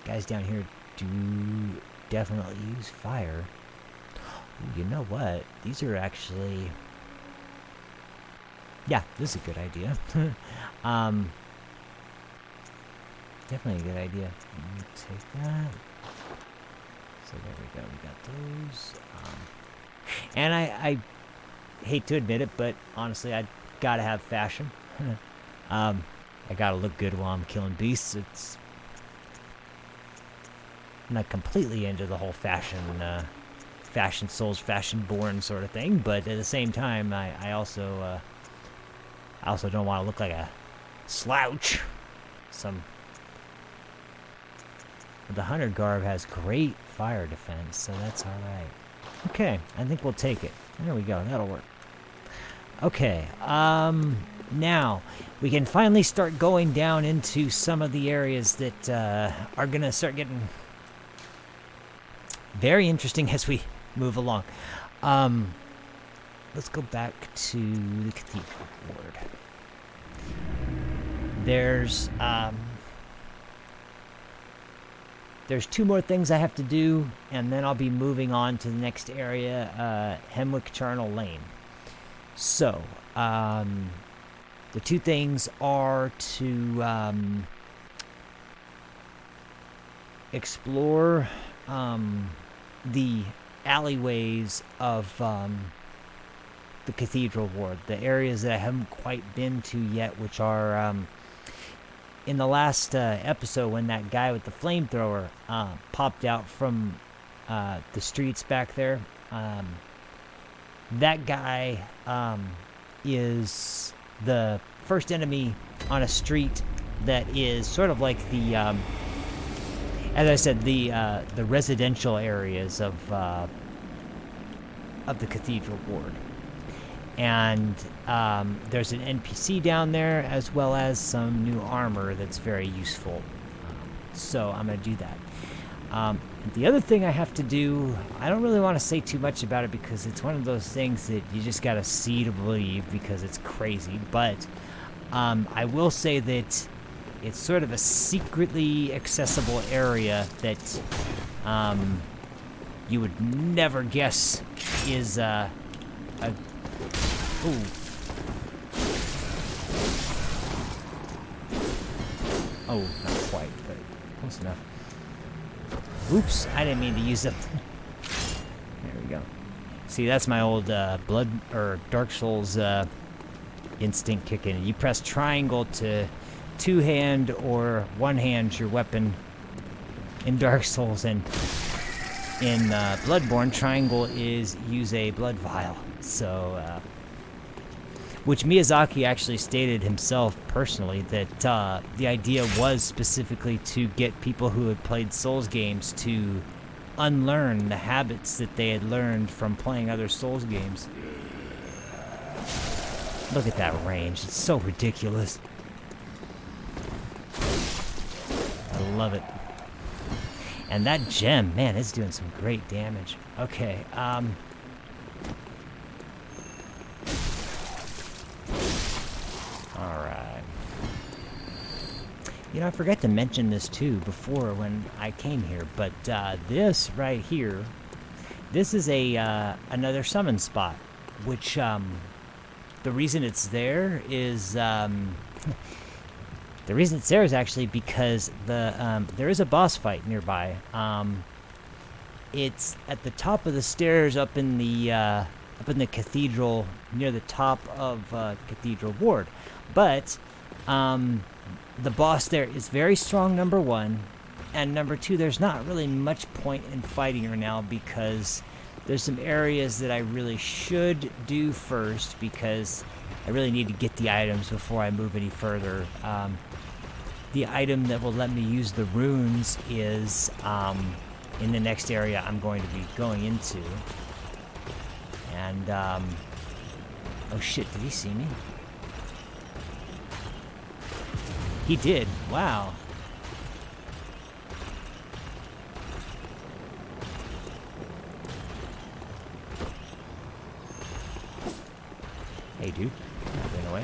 guys down here do definitely use fire. Ooh, you know what? These are actually... Yeah, this is a good idea. Definitely a good idea. Let me take that. So there we go. We got those. And I hate to admit it, but honestly, I gotta have fashion. I gotta look good while I'm killing beasts. I'm not completely into the whole fashion Souls, fashion-born sort of thing, but at the same time, I also don't want to look like a slouch. The hunter garb has great fire defense, so that's all right. Okay, I think we'll take it. There we go. That'll work. Okay, now we can finally start going down into some of the areas that are going to start getting very interesting as we move along. Let's go back to the Cathedral Ward. There's two more things I have to do, and then I'll be moving on to the next area, Hemwick Charnel Lane. So, the two things are to explore the alleyways of the Cathedral Ward, the areas that I haven't quite been to yet, which are in the last episode when that guy with the flamethrower popped out from the streets back there. That guy is the first enemy on a street that is sort of like the, as I said, the residential areas of the Cathedral Ward. And there's an NPC down there, as well as some new armor that's very useful. So I'm going to do that. The other thing I have to do, I don't really want to say too much about it because it's one of those things that you just got to see to believe because it's crazy. But I will say that it's sort of a secretly accessible area that you would never guess is a... Ooh. Oh, not quite, but close enough. Oops, I didn't mean to use them. There we go. See, that's my old Blood or Dark Souls instinct kicking. You press triangle to two-hand or one-hand your weapon in Dark Souls, and in Bloodborne, triangle is use a blood vial. So, which Miyazaki actually stated himself personally that the idea was specifically to get people who had played Souls games to unlearn the habits that they had learned from playing other Souls games. Look at that range. It's so ridiculous. I love it. And that gem, man, it's doing some great damage. Okay, alright. You know, I forgot to mention this too before when I came here, but this right here, this is a another summon spot, which the reason it's there is the reason it's there is actually because there is a boss fight nearby. It's at the top of the stairs up in the cathedral, near the top of Cathedral Ward. But the boss there is very strong, number one, and number two, there's not really much point in fighting her now because there's some areas that I really should do first because I really need to get the items before I move any further. The item that will let me use the runes is in the next area I'm going to be going into. And Oh shit, did he see me? He did. Wow. Hey, dude. Ran away.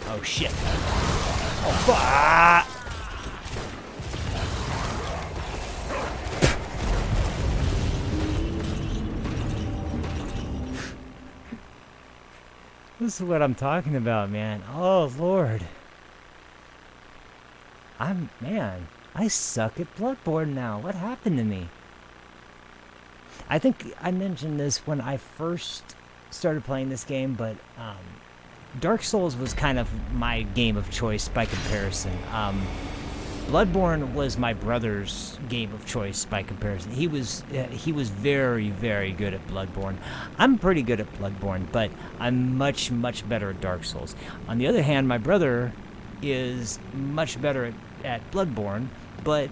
Oh, shit. Oh, fuck! This is what I'm talking about, man. Oh, Lord. Man, I suck at Bloodborne now. What happened to me? I think I mentioned this when I first started playing this game, but Dark Souls was kind of my game of choice by comparison. Bloodborne was my brother's game of choice by comparison. He was very, very good at Bloodborne. I'm pretty good at Bloodborne, but I'm much, much better at Dark Souls. On the other hand, my brother is much better at Bloodborne, but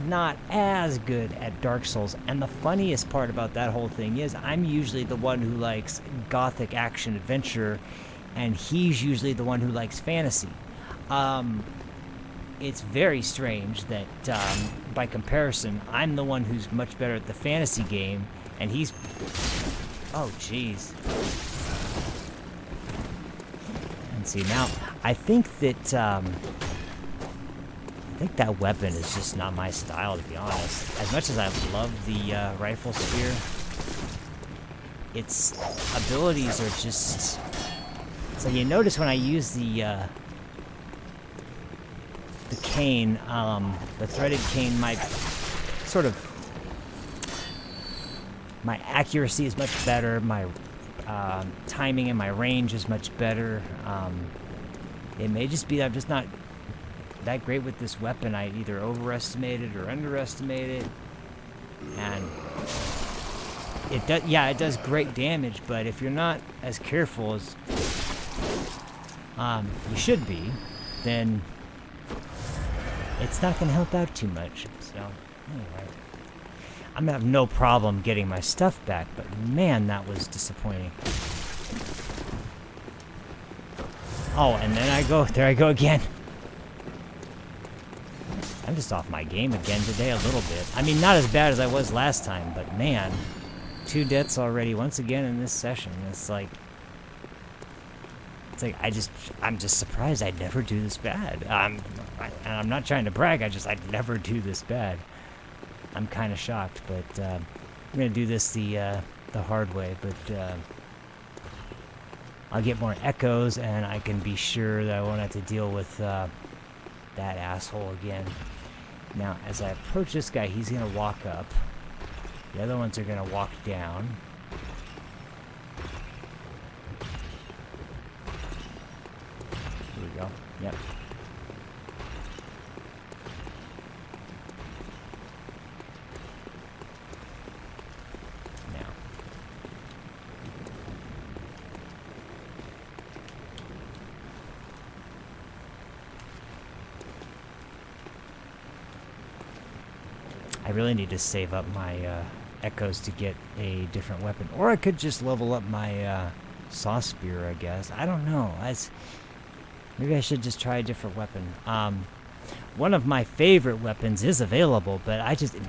not as good at Dark Souls. And the funniest part about that whole thing is I'm usually the one who likes gothic action adventure, and he's usually the one who likes fantasy. It's very strange that, by comparison, I'm the one who's much better at the fantasy game, and he's... Oh, jeez. And see, now, I think that, I think that weapon is just not my style, to be honest. As much as I love the, rifle spear, its abilities are just... So you notice when I use the cane, the threaded cane, my accuracy is much better, my timing and my range is much better. It may just be that I'm just not that great with this weapon. I either overestimated or underestimated, and it does great damage, but if you're not as careful as you should be, then it's not going to help out too much. So, anyway. I'm going to have no problem getting my stuff back, but man, that was disappointing. Oh, and then there I go again. I'm just off my game again today a little bit. I mean, not as bad as I was last time, but man, 2 deaths already once again in this session. It's like I'm just surprised I never do this bad. And I'm not trying to brag, I'd never do this bad. I'm kind of shocked, but I'm gonna do this the hard way, but I'll get more echoes, and I can be sure that I won't have to deal with that asshole again. Now, as I approach this guy, he's gonna walk up. The other ones are gonna walk down. Here we go. Yep. Now. I really need to save up my echoes to get a different weapon. Or I could just level up my saw spear, I guess. I don't know. Maybe I should just try a different weapon. One of my favorite weapons is available, but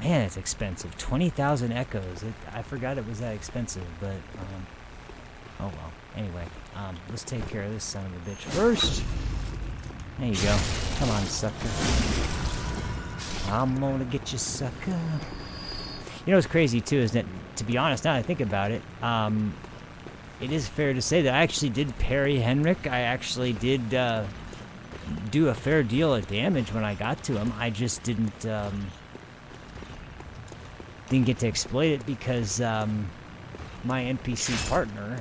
man, it's expensive. 20,000 echoes. I forgot it was that expensive, but, oh well. Anyway, let's take care of this son of a bitch first. There you go. Come on, sucker. I'm gonna get you, sucker. You know what's crazy, too, is that, to be honest, now that I think about it, it is fair to say that I actually did parry Henrik. I actually did do a fair deal of damage when I got to him. I just didn't get to exploit it because my NPC partner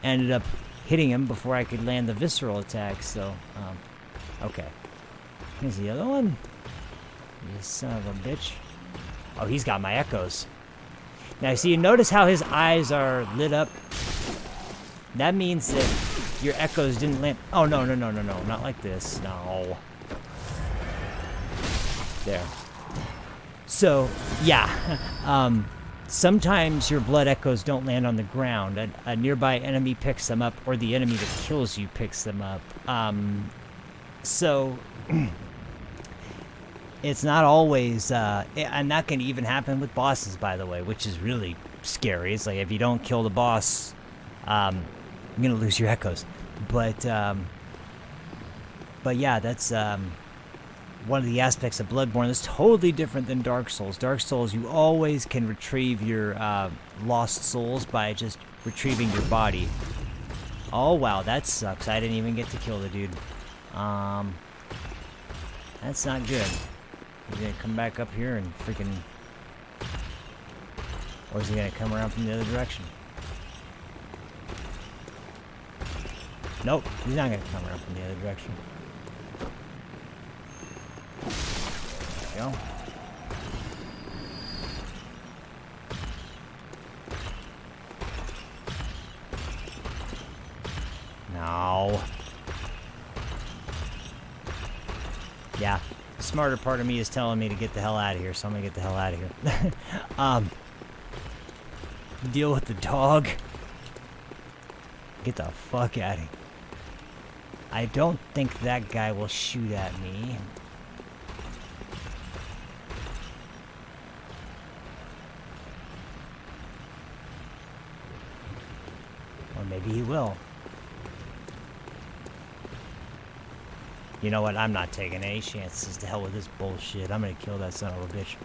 ended up hitting him before I could land the visceral attack. So, okay. Here's the other one. You son of a bitch. Oh, he's got my echoes. Now, see, you notice how his eyes are lit up? That means that your echoes didn't land. Oh, no, no, no, no, no. Not like this. No. There. So, yeah. sometimes your blood echoes don't land on the ground. A nearby enemy picks them up, or the enemy that kills you picks them up. So it's not always, and that can even happen with bosses, by the way, which is really scary. It's like if you don't kill the boss, you're gonna lose your echoes. But yeah, that's one of the aspects of Bloodborne that's totally different than Dark Souls. Dark Souls, you always can retrieve your lost souls by just retrieving your body. Oh wow, that sucks. I didn't even get to kill the dude. That's not good. He's gonna come back up here and freaking... Or is he gonna come around from the other direction? Nope, he's not gonna come around from the other direction. There we go. No. Yeah, the smarter part of me is telling me to get the hell out of here, so I'm gonna get the hell out of here. Deal with the dog. Get the fuck out of here. I don't think that guy will shoot at me. Or maybe he will. You know what? I'm not taking any chances. To hell with this bullshit. I'm gonna kill that son of a bitch.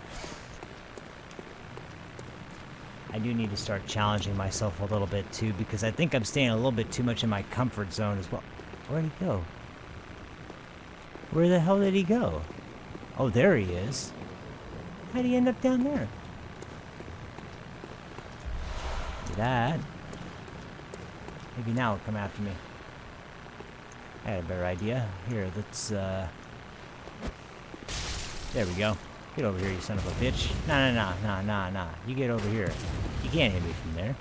I do need to start challenging myself a little bit too, because I think I'm staying a little bit too much in my comfort zone as well. Where'd he go? Where the hell did he go? Oh, there he is. How'd he end up down there? That. Maybe now he'll come after me. I had a better idea. Here, let's, there we go. Get over here, you son of a bitch. Nah. You get over here. You can't hit me from there.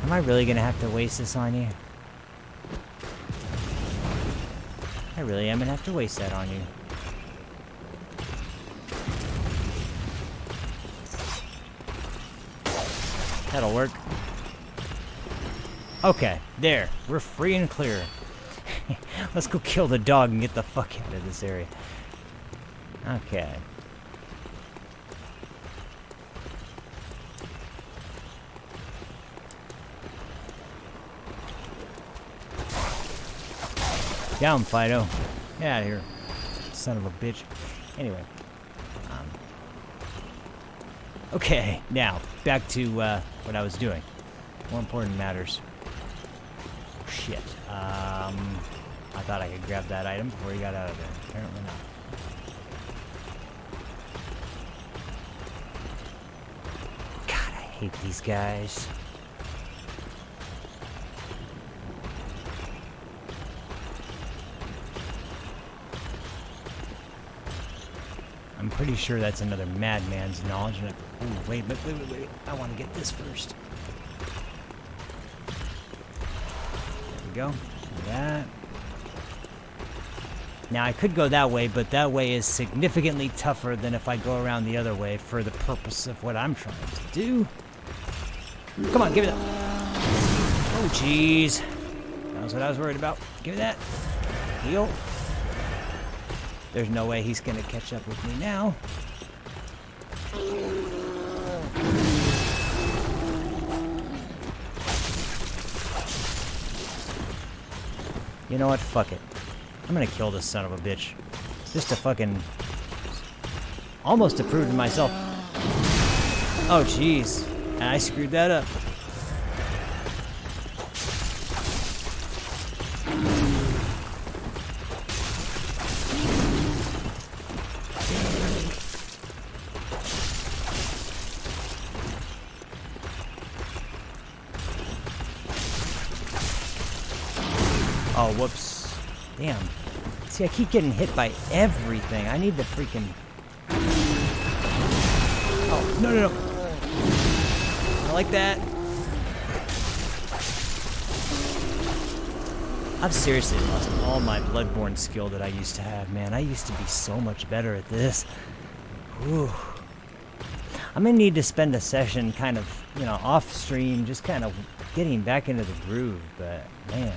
Am I really gonna have to waste this on you? I really am gonna have to waste that on you. That'll work. Okay, there. We're free and clear. Let's go kill the dog and get the fuck out of this area. Okay. Down, Fido. Get out of here. Son of a bitch. Anyway. Okay, now, back to what I was doing. More important matters. Shit. I thought I could grab that item before he got out of there. Apparently not. God, I hate these guys. I'm pretty sure that's another madman's knowledge. Ooh, wait. I want to get this first. There we go. That. Now, I could go that way, but that way is significantly tougher than if I go around the other way for the purpose of what I'm trying to do. Come on, give me that. Oh, jeez. That was what I was worried about. Give me that. Heal. There's no way he's gonna catch up with me now. You know what? Fuck it. I'm gonna kill this son of a bitch. Just to fucking... almost to prove to myself. Oh, jeez. And I screwed that up. Oh, whoops. Damn. See, I keep getting hit by everything. I need the freaking... Oh, no. I like that. I've seriously lost all my Bloodborne skill that I used to have, man. I used to be so much better at this. Whew. I'm gonna need to spend a session kind of, you know, off stream, just kind of getting back into the groove, but man.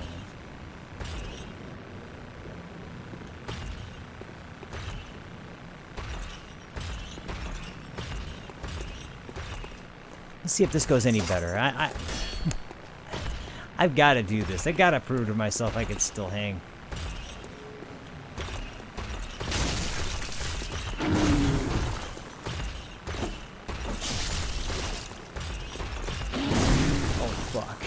Let's see if this goes any better. I've got to do this. I got to prove to myself I can still hang. Oh, fuck.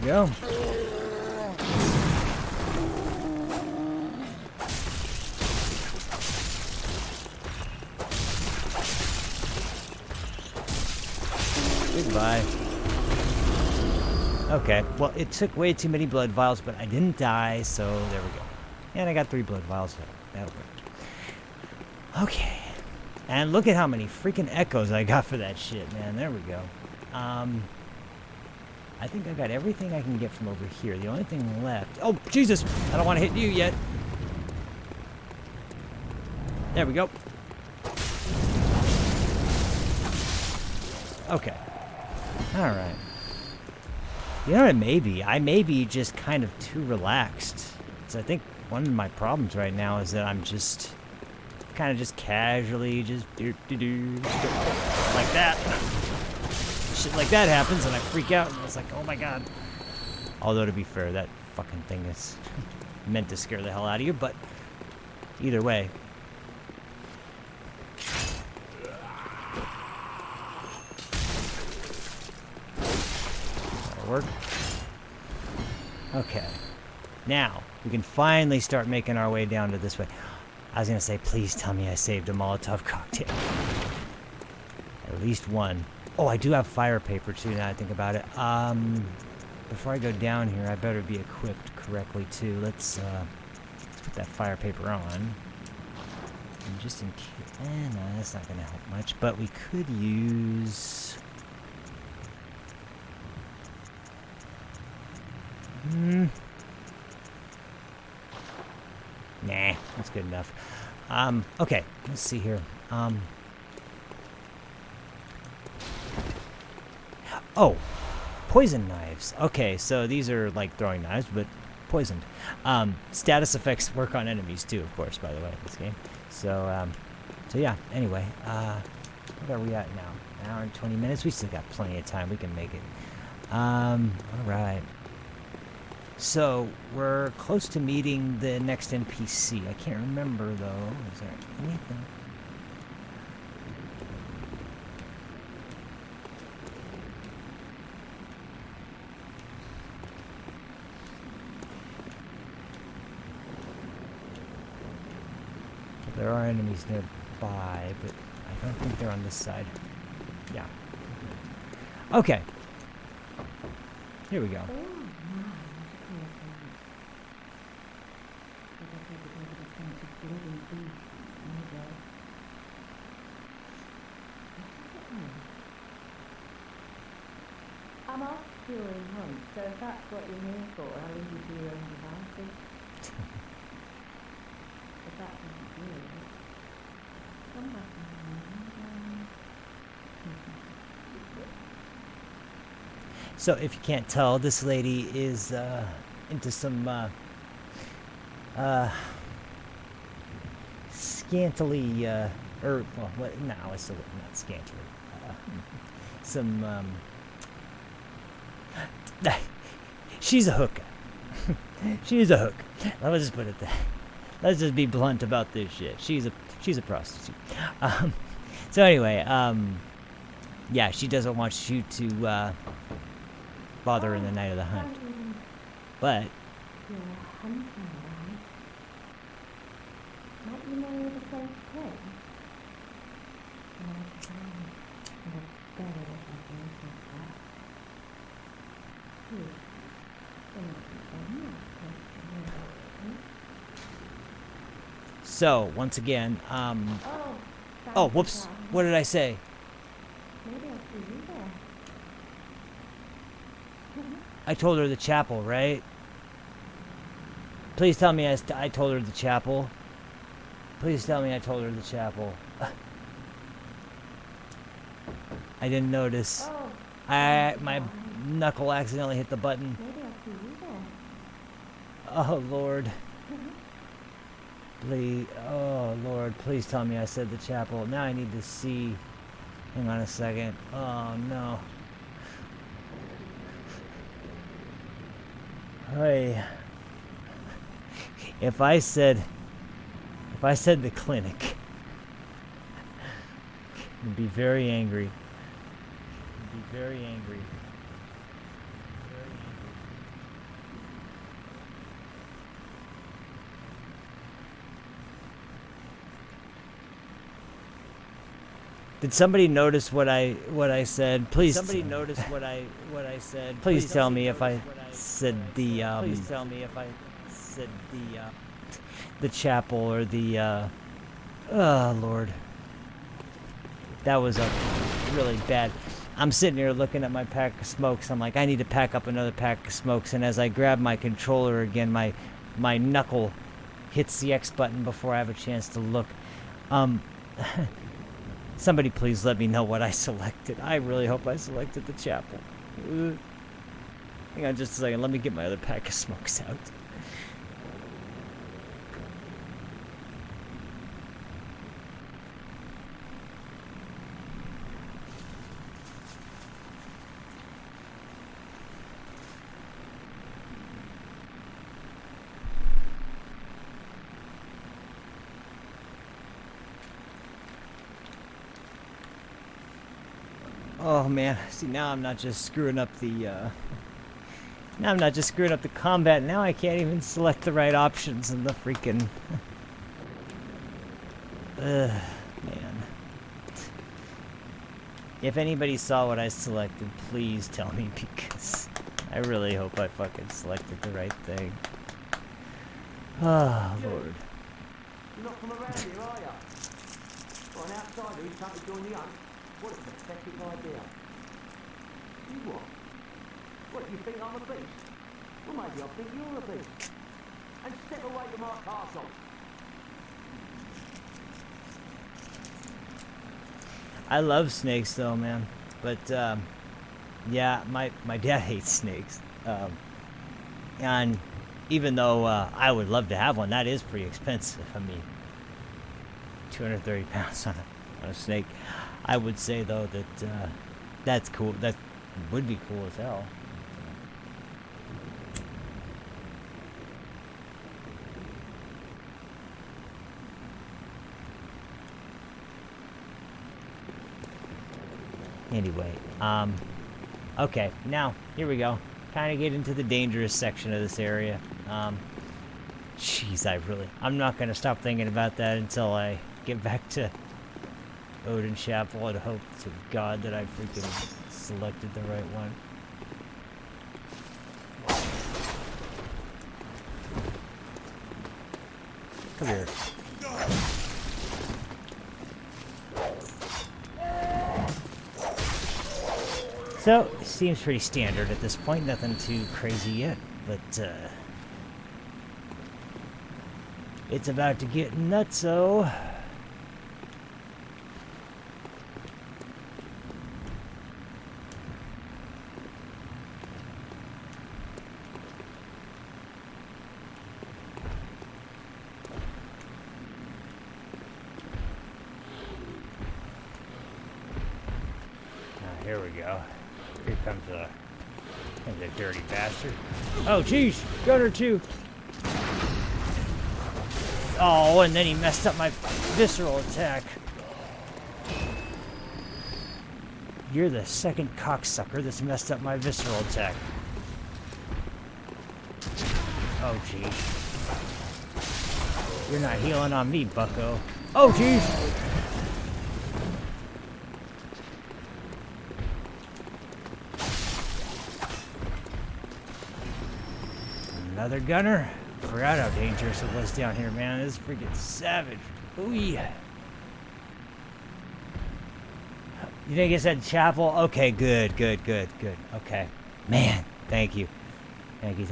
There we go. Goodbye. Okay, well, it took way too many blood vials, but I didn't die, so there we go. And I got 3 blood vials, so that'll work. Okay. And look at how many freaking echoes I got for that shit, man. There we go. I think I got everything I can get from over here. The only thing left... Oh, Jesus! I don't want to hit you yet. There we go. Okay. Alright. You know what it may be? I may be just kind of too relaxed. Because I think one of my problems right now is that I'm just... kind of just casually just... like that. Shit like that happens and I freak out and it's like, oh my god. Although to be fair, that fucking thing is meant to scare the hell out of you, but either way. That'll work. Okay. Now, we can finally start making our way down to this way. I was gonna say, please tell me I saved a Molotov cocktail. At least one. Oh, I do have fire paper too, now I think about it. Before I go down here, I better be equipped correctly too. Let's put that fire paper on. And just in case... no, that's not gonna help much, but we could use... Nah, that's good enough. Okay, let's see here. Oh, poison knives. Okay, so these are like throwing knives, but poisoned. Status effects work on enemies too, of course, by the way, in this game. So, so yeah, anyway, what are we at now? An hour and 20 minutes? We still got plenty of time. We can make it. Alright. So, we're close to meeting the next NPC. I can't remember, though. Is there anything? There are enemies nearby, but I don't think they're on this side. Yeah. Okay. Here we go. I'm off during hunt, so if that's what you're here for, I'll leave you to your own devices. If that doesn't do it, come back and So, if you can't tell, this lady is into some scantily, or well, what? No, it's not scantily. Some she's a hooker. She's a hooker. Let's just put it there. Let's just be blunt about this shit. She's a prostitute. So anyway, yeah, she doesn't want you to bother her in the night of the hunt. But you're a hunter, right? Might you know the safe place? Well, I found a better than that. Good. There might be any other place to live, So, once again, Oh, oh, thank you, whoops. Tom. What did I say? Maybe I'll see you there. I told her the chapel, right? Please tell me I told her the chapel. Please tell me I told her the chapel. I didn't notice. Oh, My knuckle accidentally hit the button. maybe I'll see you there. Oh, Lord. Please, oh, Lord, please tell me I said the chapel. Now I need to see. Hang on a second. Oh, no. Hey. If I said the clinic, I'd be very angry. I'd be very angry. Very angry. Did somebody notice what I said? Please. Somebody notice what I said. Please tell me if I said the Please tell me if I said the chapel or the oh, Lord. That was a really bad. I'm sitting here looking at my pack of smokes. I'm like, I need to pack up another pack of smokes, and as I grab my controller again, my knuckle hits the X button before I have a chance to look. Somebody please let me know what I selected. I really hope I selected the chapel. Hang on just a second. Let me get my other pack of smokes out. Oh man, see now I'm not just screwing up the now I'm not just screwing up the combat, now I can't even select the right options in the freaking man. If anybody saw what I selected, please tell me, because I really hope I fucking selected the right thing. Oh Lord. You're not from around here, are you? Well, an outsider who's come to join the hunt? What a pathetic idea. You what? What, you think I'm a beast? Well, maybe I think you're a beast. And step away from our castle. I love snakes though, man. But, yeah, my dad hates snakes. And even though I would love to have one, that is pretty expensive. I mean, 230 pounds on a snake. I would say though that that's cool. That would be cool as hell. Anyway, okay, now here we go. Kind of get into the dangerous section of this area. Jeez, I'm not gonna stop thinking about that until I get back to Odin Chapel and hope to God that I freaking selected the right one. Come here. So, seems pretty standard at this point, nothing too crazy yet, but it's about to get nutso. Here we go. Here comes a dirty bastard. Oh, jeez! Gunner too! Oh, and then he messed up my visceral attack. You're the second cocksucker that's messed up my visceral attack. Oh, jeez. You're not healing on me, bucko. Oh, jeez! Another gunner. Forgot how dangerous it was down here, man. This is freaking savage. Ooh, yeah. You think it's at chapel? Okay, good. Okay. Man, thank you. Thank you.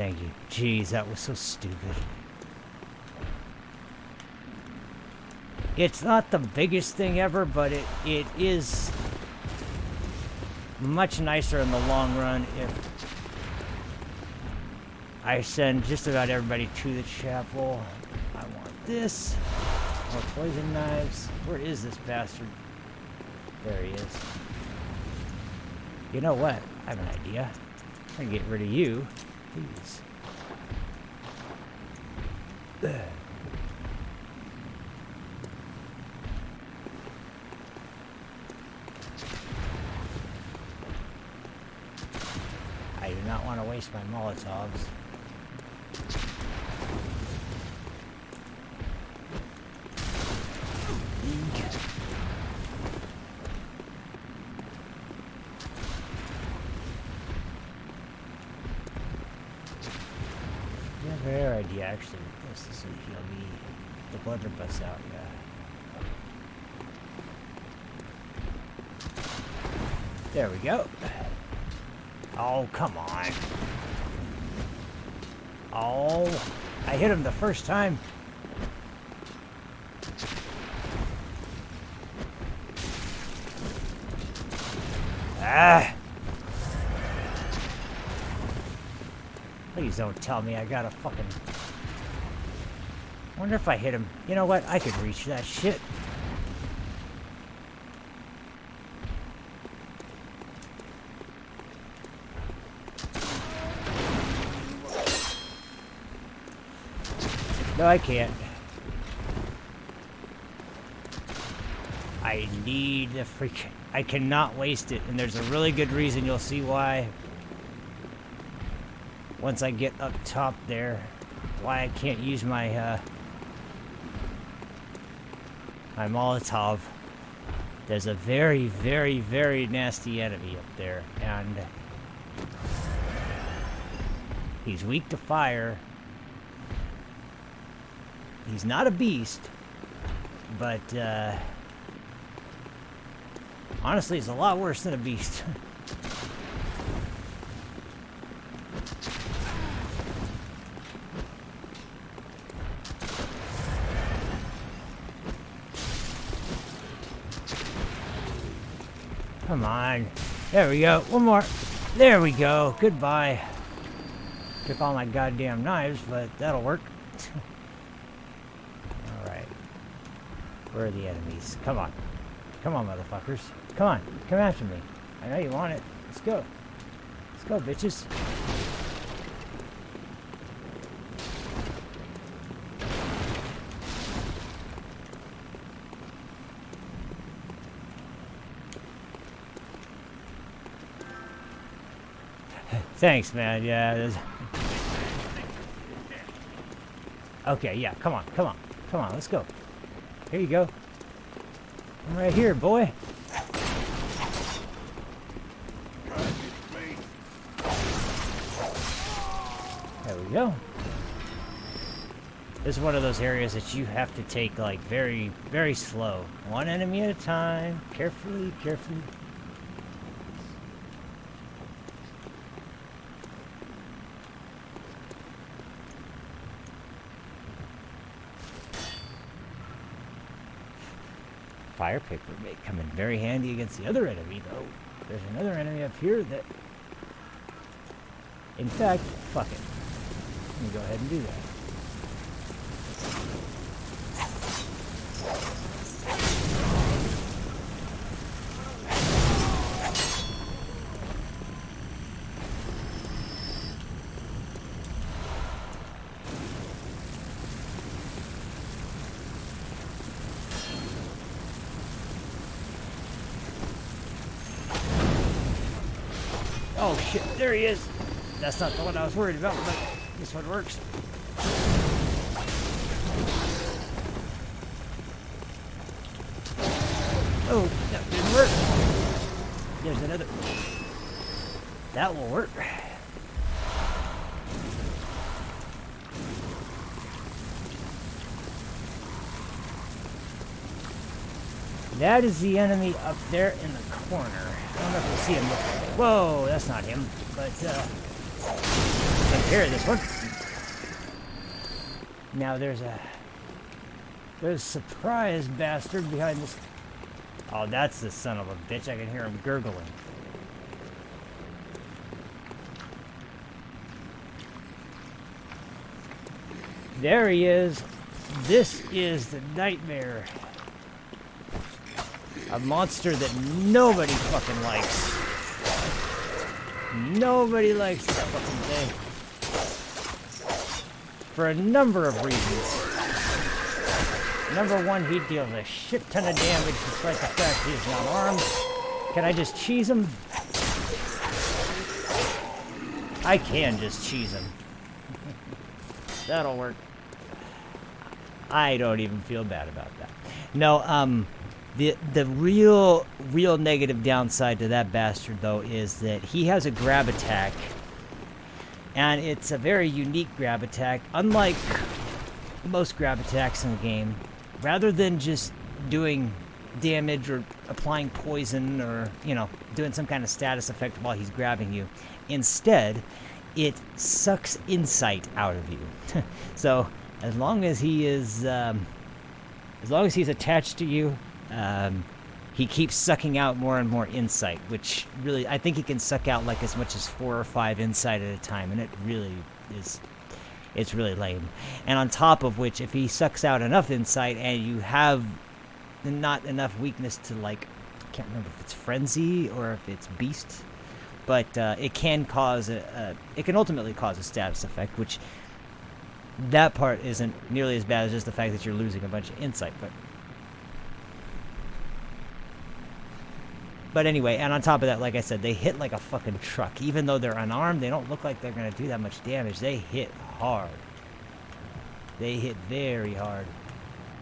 Jeez, that was so stupid. It's not the biggest thing ever, but it is much nicer in the long run if I send just about everybody to the chapel. I want this. More poison knives. Where is this bastard? There he is. You know what? I have an idea. I'm gonna get rid of you. Please. Ugh. I do not want to waste my Molotovs. Fair idea, actually. This will heal me. The blunderbuss out, yeah. There we go. Oh, come on. Oh, I hit him the first time. Ah! Please don't tell me I got a fucking... Wonder if I hit him. You know what? I could reach that shit. No, I can't. I need the freak... I cannot waste it, and there's a really good reason. You'll see why. Once I get up top there, why I can't use my my Molotov. There's a very, very, very nasty enemy up there, and he's weak to fire. He's not a beast, but honestly, it's a lot worse than a beast. Come on. There we go. One more. There we go. Goodbye. Took all my goddamn knives, but that'll work. Alright. Where are the enemies? Come on. Come on, motherfuckers. Come on. Come after me. I know you want it. Let's go. Let's go, bitches. Thanks, man. Yeah. Okay, yeah. Come on. Come on. Come on. Let's go. Here you go. I'm right here, boy. There we go. This is one of those areas that you have to take, like, very, very slow. One enemy at a time. Carefully, carefully. Fire pick may come in very handy against the other enemy, though. There's another enemy up here that... In fact, fuck it. Let me go ahead and do that. Oh shit, there he is! That's not the one I was worried about, but this one works. Oh, that didn't work. There's another. That will work. That is the enemy up there in the corner. I don't know if you'll see him. Whoa, that's not him. But, take care of this one. Now there's a surprise bastard behind this. Oh, that's the son of a bitch. I can hear him gurgling. There he is. This is the nightmare. A monster that nobody fucking likes. Nobody likes this fucking thing. For a number of reasons. Number one, he deals a shit ton of damage despite the fact he's not armed. Can I just cheese him? I can just cheese him. That'll work. I don't even feel bad about that. No, the real negative downside to that bastard, though, is that he has a grab attack. And it's a very unique grab attack. Unlike most grab attacks in the game, rather than just doing damage or applying poison or, you know, doing some kind of status effect while he's grabbing you, instead, it sucks insight out of you. So, as long as he is, as long as he's attached to you, he keeps sucking out more and more insight, which really, I think he can suck out like as much as 4 or 5 insight at a time, and it really is, it's really lame. And on top of which, if he sucks out enough insight and you have not enough weakness to, like, I can't remember if it's frenzy or if it's beast, but it can cause it can ultimately cause a status effect, which that part isn't nearly as bad as just the fact that you're losing a bunch of insight, But anyway, and on top of that, like I said, they hit like a fucking truck. Even though they're unarmed, they don't look like they're going to do that much damage. They hit hard. They hit very hard.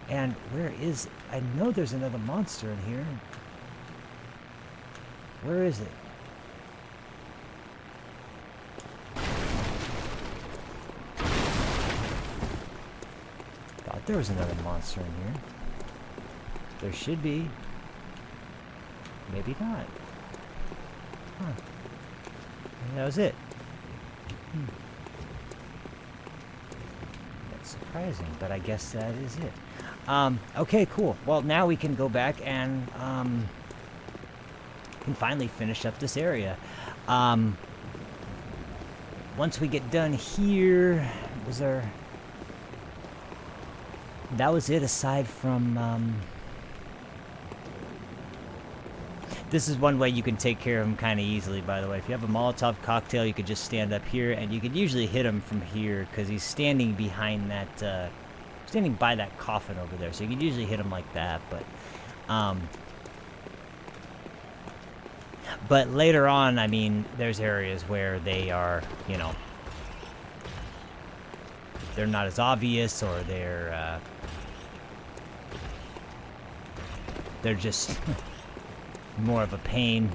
And where is... I know there's another monster in here. Where is it? Thought there was another monster in here. There should be. Maybe not. Huh. That was it. That's surprising, but I guess that is it. Okay, cool. Well, now we can go back and can finally finish up this area. Once we get done here, that was it aside from... This is one way you can take care of him kind of easily, by the way. If you have a Molotov cocktail, you could just stand up here, and you could usually hit him from here, because he's standing behind that, standing by that coffin over there, so you can usually hit him like that, but later on, I mean, there's areas where they are, you know, they're not as obvious, or they're just... more of a pain.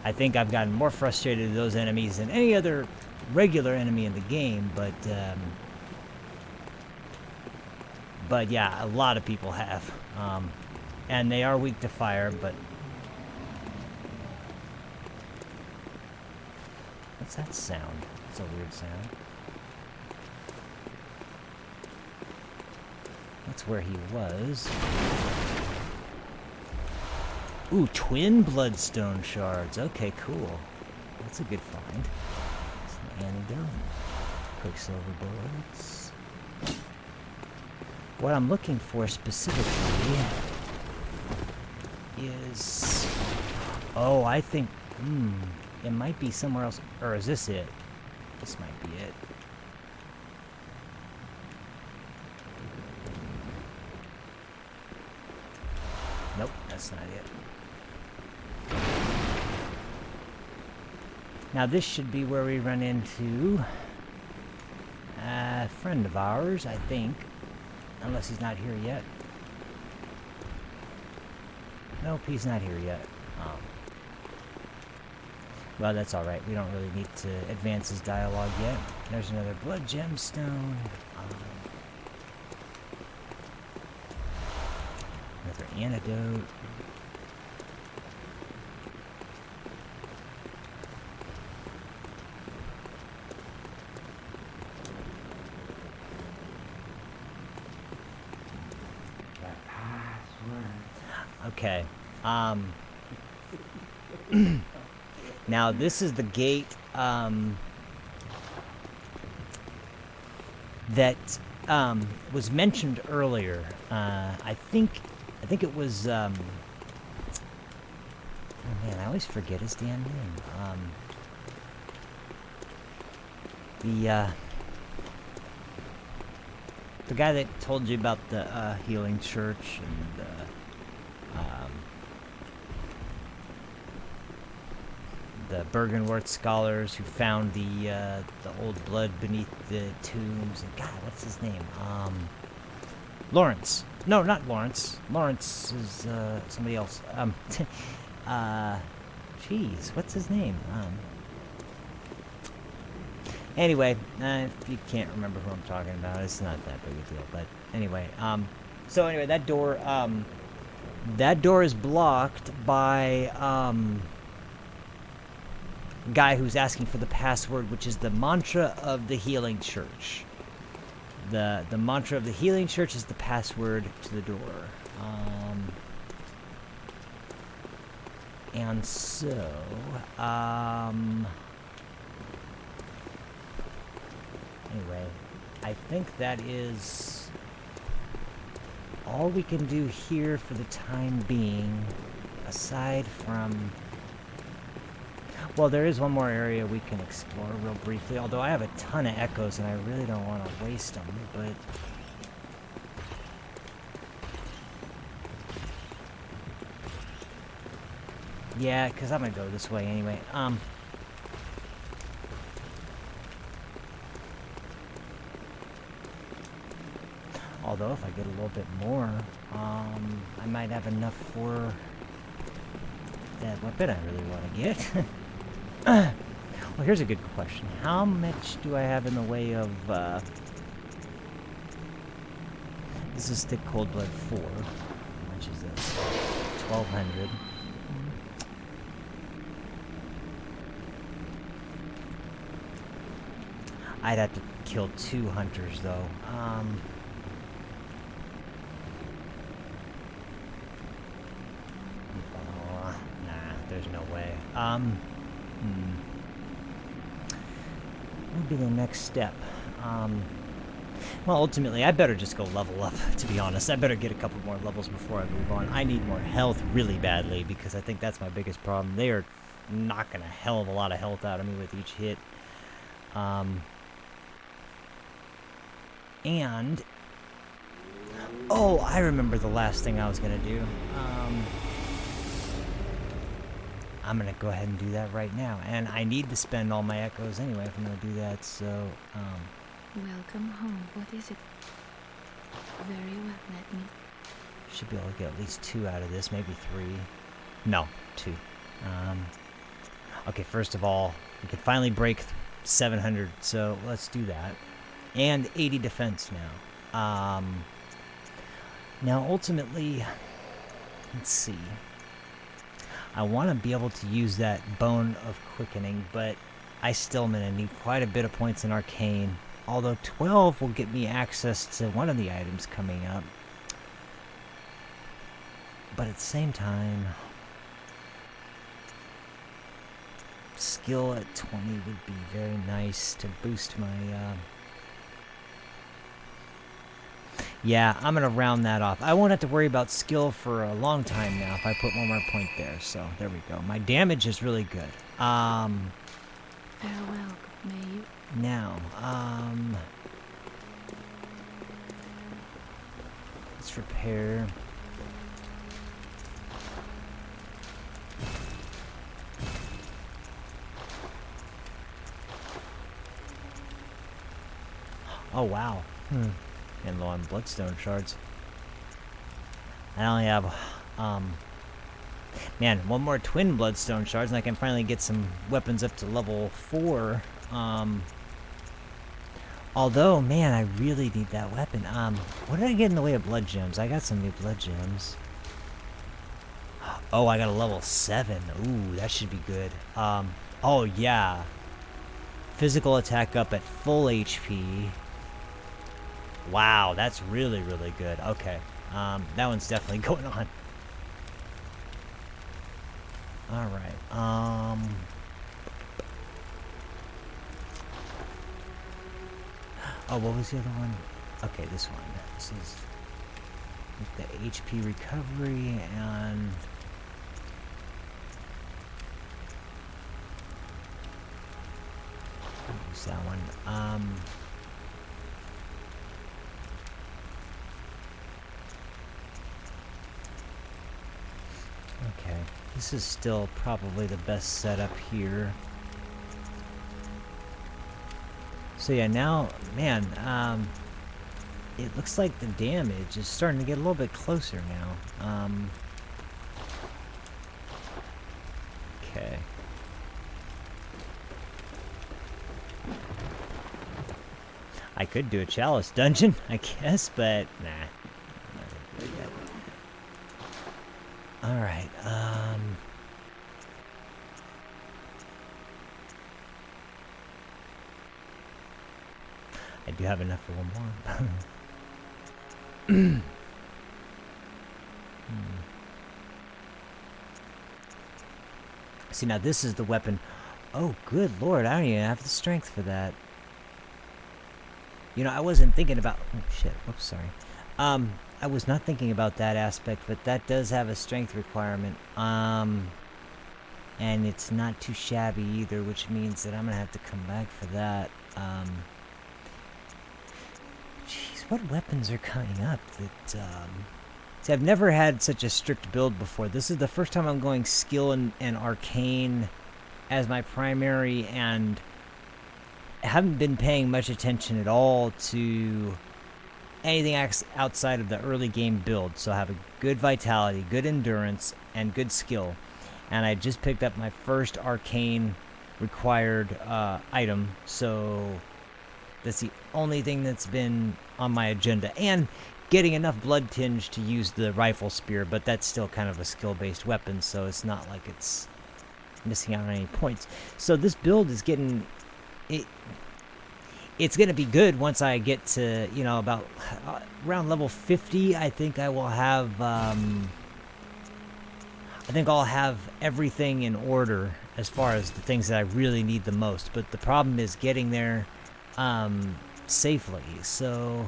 I think I've gotten more frustrated with those enemies than any other regular enemy in the game, but yeah, a lot of people have. And they are weak to fire, but... What's that sound? It's a weird sound. That's where he was. Ooh, twin bloodstone shards. Okay, cool. That's a good find. It's an antidote. Quicksilver bullets. What I'm looking for specifically is... Oh, I think... it might be somewhere else. Or is this it? This might be it. Nope, that's not it. Now this should be where we run into a friend of ours, I think. Unless he's not here yet. Nope, he's not here yet. Well, that's alright. We don't really need to advance his dialogue yet. There's another blood gemstone. Another antidote. Okay. Now this is the gate that was mentioned earlier. I think it was oh man, I always forget his damn name. The guy that told you about the healing church and the Bergenworth scholars who found the old blood beneath the tombs. And God, what's his name? Lawrence. No, not Lawrence. Lawrence is somebody else. Jeez, what's his name? Anyway, if you can't remember who I'm talking about, it's not that big a deal. But anyway, so anyway, that door is blocked by guy who's asking for the password, which is the mantra of the healing church. The mantra of the healing church is the password to the door. And so, anyway, I think that is all we can do here for the time being, aside from... Well, there is one more area we can explore real briefly, although I have a ton of echoes and I really don't want to waste them, but... Yeah, because I'm going to go this way anyway. Although, if I get a little bit more, I might have enough for that weapon I really want to get. Well, here's a good question. How much do I have in the way of, this is Thick Cold Blood 4. How much is this? 1,200. I'd have to kill 2 hunters, though. There's no way. What would be the next step? Well, ultimately, I better just go level up, to be honest. I better get a couple more levels before I move on. I need more health really badly, because I think that's my biggest problem. They are knocking a hell of a lot of health out of me with each hit. And... oh, I remember the last thing I was going to do. I'm going to go ahead and do that right now. And I need to spend all my echoes anyway if I'm going to do that, so... Welcome home. What is it? Very well, let me... should be able to get at least 2 out of this, maybe 3. No, 2. Okay, first of all, we can finally break 700, so let's do that. And 80 defense now. Now, ultimately, let's see. I want to be able to use that Bone of Quickening, but I still am going to need quite a bit of points in Arcane. Although 12 will get me access to one of the items coming up. But at the same time, skill at 20 would be very nice to boost my... Yeah, I'm going to round that off. I won't have to worry about skill for a long time now if I put one more point there. So, there we go. My damage is really good. Farewell, may you... Now, let's repair. Oh, wow. And low on bloodstone shards. I only have, man, one more twin bloodstone shards and I can finally get some weapons up to level 4. Although, man, I really need that weapon. What did I get in the way of blood gems? I got some new blood gems. Oh, I got a level 7. Ooh, that should be good. Oh yeah. Physical attack up at full HP. Wow, that's really, really good. Okay. That one's definitely going on. Alright, oh, what was the other one? Okay, this one. This is the HP recovery and... Use that one. Okay, this is still probably the best setup here. So yeah, now, man, it looks like the damage is starting to get a little bit closer now. Okay. I could do a chalice dungeon, I guess, but nah. I'm not gonna do it yet. Alright, I do have enough for one more. See, now this is the weapon. Oh, good lord, I don't even have the strength for that. You know, I wasn't thinking about... Oh, shit. Whoops, sorry. I was not thinking about that aspect, but that does have a strength requirement. And it's not too shabby either, which means that I'm going to have to come back for that. Jeez, what weapons are coming up that... See, I've never had such a strict build before. This is the first time I'm going skill and arcane as my primary, and I haven't been paying much attention at all to anything outside of the early game build. So I have a good vitality, good endurance, and good skill. And I just picked up my first arcane required item, so that's the only thing that's been on my agenda. And getting enough blood tinge to use the rifle spear, but that's still kind of a skill-based weapon, so it's not like it's missing out on any points. So this build is getting... It's going to be good once I get to, you know, about around level 50. I think I will have... I think I'll have everything in order as far as the things that I really need the most. But the problem is getting there safely. So...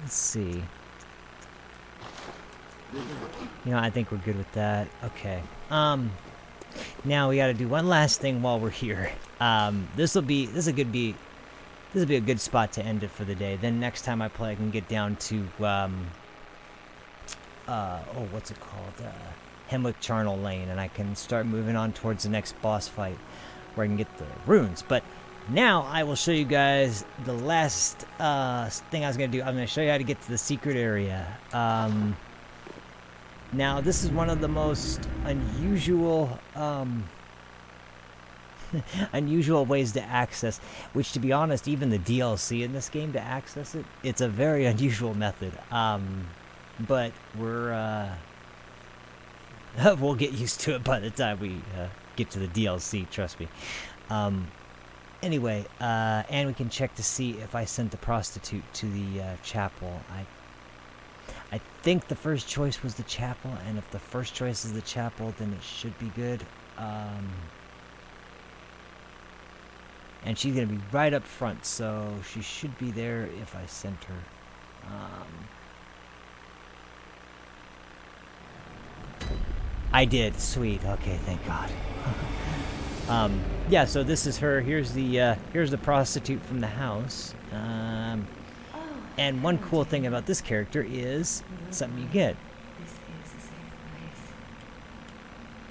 let's see. You know, I think we're good with that. Okay. Now we got to do one last thing while we're here. This will be a good spot to end it for the day. Then next time I play, I can get down to oh, what's it called? Hemwick Charnel Lane, and I can start moving on towards the next boss fight where I can get the runes. But now I will show you guys the last thing I was going to do. I'm going to show you how to get to the secret area. Now, this is one of the most unusual unusual ways to access, which, to be honest, even the DLC in this game to access it, it's a very unusual method. But we're we'll get used to it by the time we get to the DLC, trust me. Anyway, and we can check to see if I sent the prostitute to the chapel. I think the first choice was the chapel, and if the first choice is the chapel, then it should be good. And she's going to be right up front, so she should be there if I sent her. I did. Sweet. Okay, thank God. Yeah, so this is her. Here's the prostitute from the house. And one cool thing about this character is something you get. This is a safe place.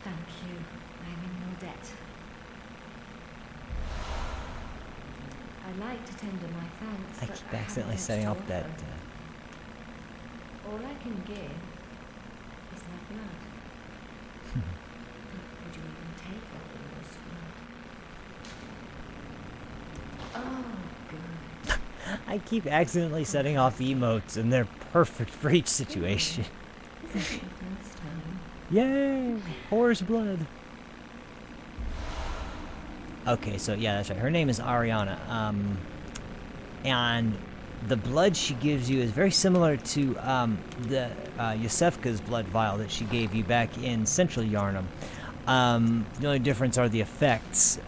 Thank you. I'm in no debt. I'd like to tender my thanks, I but keep I accidentally haven't setting much off to that. offer. All I can give is my blood. Would you even take that in this world? Oh, good. I keep accidentally setting off the emotes, and they're perfect for each situation. This is the first time. Yay! Horse blood. Okay, so yeah, that's right. Her name is Ariana. And the blood she gives you is very similar to the Yosefka's blood vial that she gave you back in Central Yarnum. The only difference are the effects,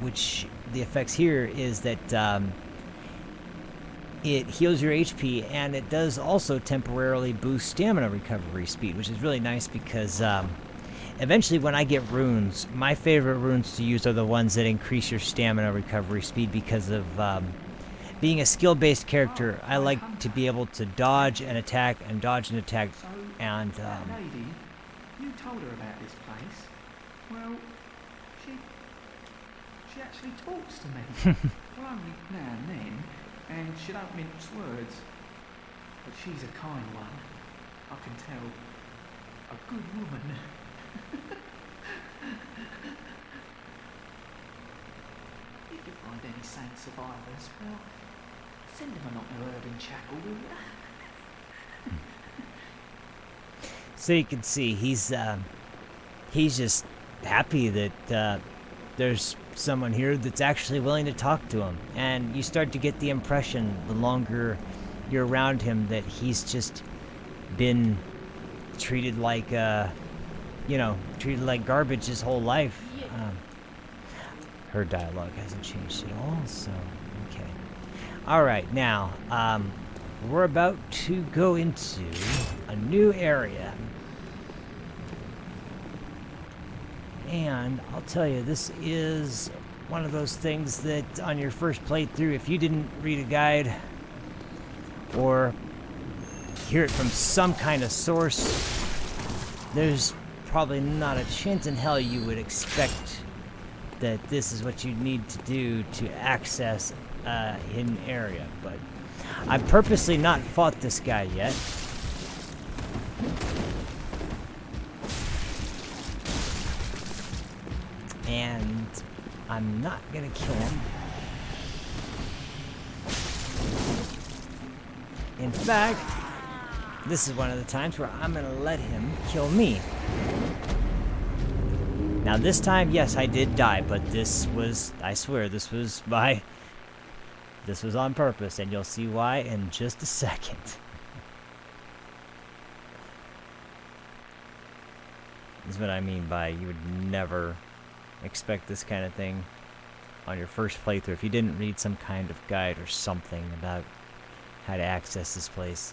which the effects here is that it heals your HP, and it does also temporarily boost stamina recovery speed, which is really nice because eventually when I get runes, my favorite runes to use are the ones that increase your stamina recovery speed because of being a skill-based character. I like to be able to dodge and attack and dodge and attack, and that lady, you told her about this place. Well, she actually talks to me. Well, only now and then, and she don't mince words. But she's a kind one, I can tell. A good woman. If you find any saint survivors, well, send them along to Urban Chapel, will you? so you can see he's just happy that there's someone here that's actually willing to talk to him, and you start to get the impression the longer you're around him that he's just been treated like treated like garbage his whole life. Her dialogue hasn't changed at all, so okay. All right, now we're about to go into a new area. And I'll tell you, this is one of those things that on your first playthrough, if you didn't read a guide or hear it from some kind of source, there's probably not a chance in hell you would expect that this is what you need to do to access a hidden area. But I've purposely not fought this guy yet. And I'm not gonna kill him. In fact, this is one of the times where I'm gonna let him kill me. Now this time, yes, I did die, but this was, I swear, this was on purpose, and you'll see why in just a second. This is what I mean by you would never expect this kind of thing on your first playthrough if you didn't read some kind of guide or something about how to access this place.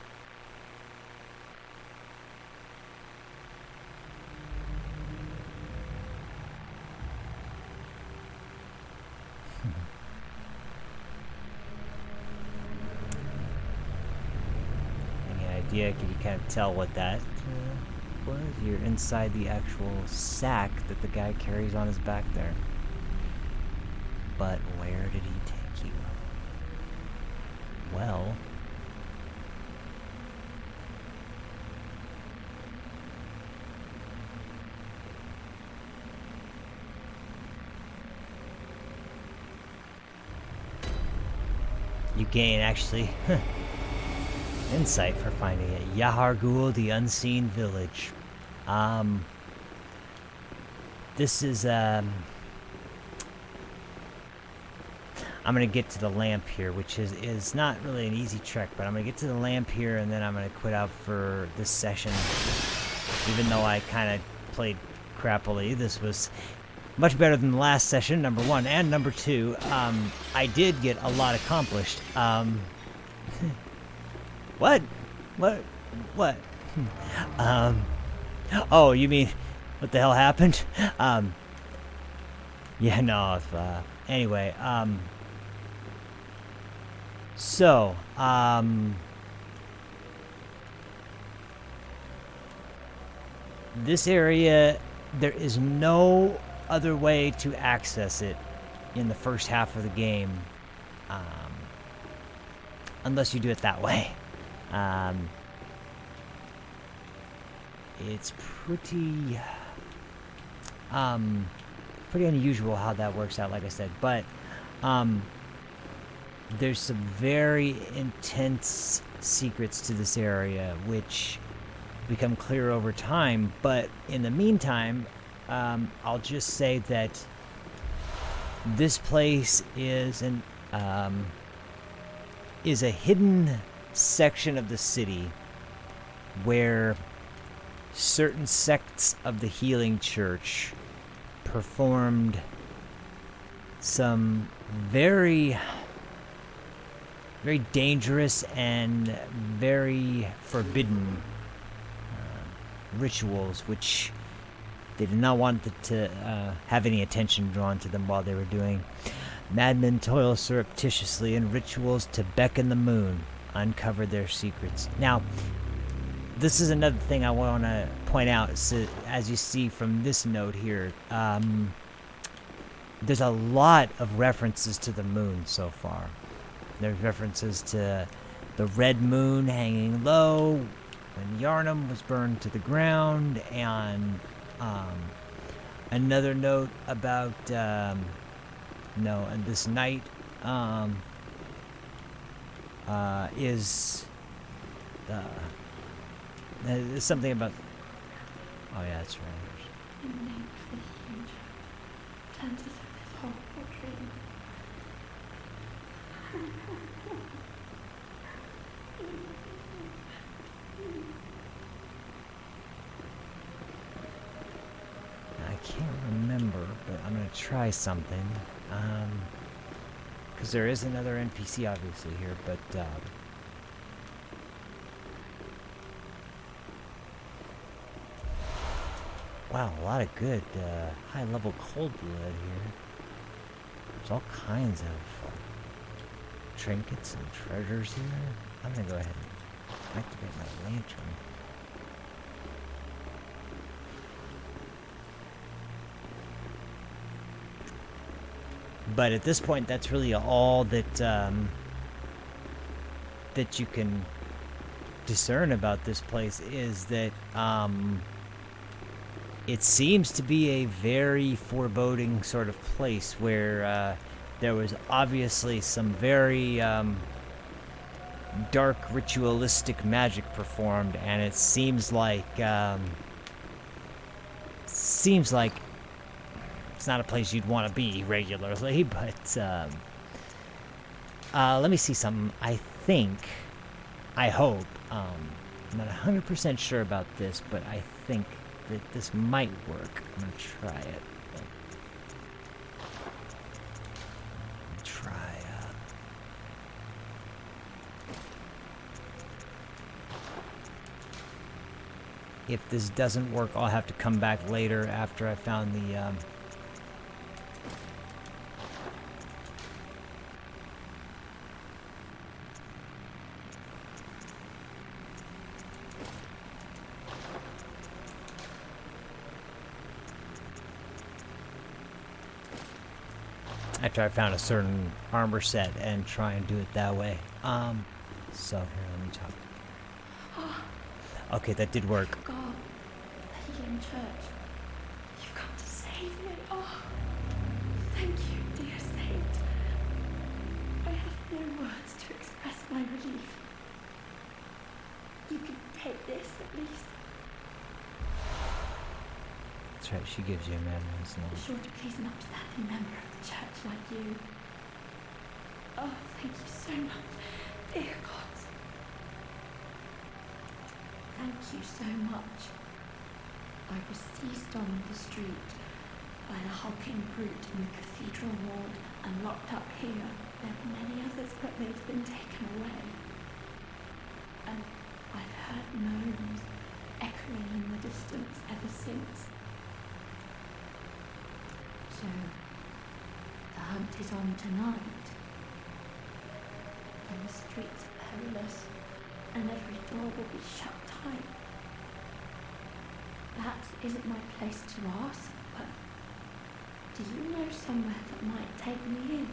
Any idea? Can you kind of tell what that was? You're inside the actual sack that the guy carries on his back there. But where did he take you? Well, you gain actually insight for finding it. Yahargul, the unseen village. This is I'm gonna get to the lamp here, which is not really an easy trek, but I'm gonna get to the lamp here, and then I'm gonna quit out for this session. Even though I kind of played crappily, this was much better than the last session, number one, and number two. I did get a lot accomplished. What? Oh, you mean, what the hell happened? Yeah, no, if, anyway, so, this area, there is no other way to access it in the first half of the game, unless you do it that way. It's pretty unusual how that works out, like I said, but there's some very intense secrets to this area, which become clear over time. But in the meantime, I'll just say that this place is a hidden section of the city where certain sects of the Healing Church performed some very, very dangerous and very forbidden rituals, which they did not want to have any attention drawn to them while they were doing. Madmen toil surreptitiously in rituals to beckon the moon, uncover their secrets. Now, this is another thing I want to point out. So, as you see from this note here, there's a lot of references to the moon so far. There's references to the red moon hanging low when Yarnum was burned to the ground, and another note about and this night is there's something about. Oh yeah, that's right. In the name of this huge turns us of this horrible dream. I can't remember, but I'm gonna try something. Because there is another NPC obviously here, but wow, a lot of good high-level cold blood here. There's all kinds of trinkets and treasures here. I'm gonna go ahead and activate my lantern. But at this point, that's really all that that you can discern about this place, is that it seems to be a very foreboding sort of place where there was obviously some very dark ritualistic magic performed, and it seems like it's not a place you'd want to be regularly, but let me see something. I hope, I'm not 100% sure about this, but I think that this might work. I'm going to try it. If this doesn't work, I'll have to come back later after I found the after I found a certain armor set and try and do it that way. So here, let me talk. Okay, that did work. God, the Healing Church, you've come to save me. Oh, thank you, dear saint. I have no words to express my relief. You can take this at least. That's right, she gives you a madman's Be name. sure to please an upstanding member of the church like you. Oh, thank you so much, dear gods. Thank you so much. I was seized on the street by the hulking brute in the cathedral ward and locked up here. There are many others, but they've been taken away. And I've heard moans echoing in the distance ever since. So, the hunt is on tonight. And the streets are perilous, and every door will be shut tight. Perhaps it isn't my place to ask, but do you know somewhere that might take me in?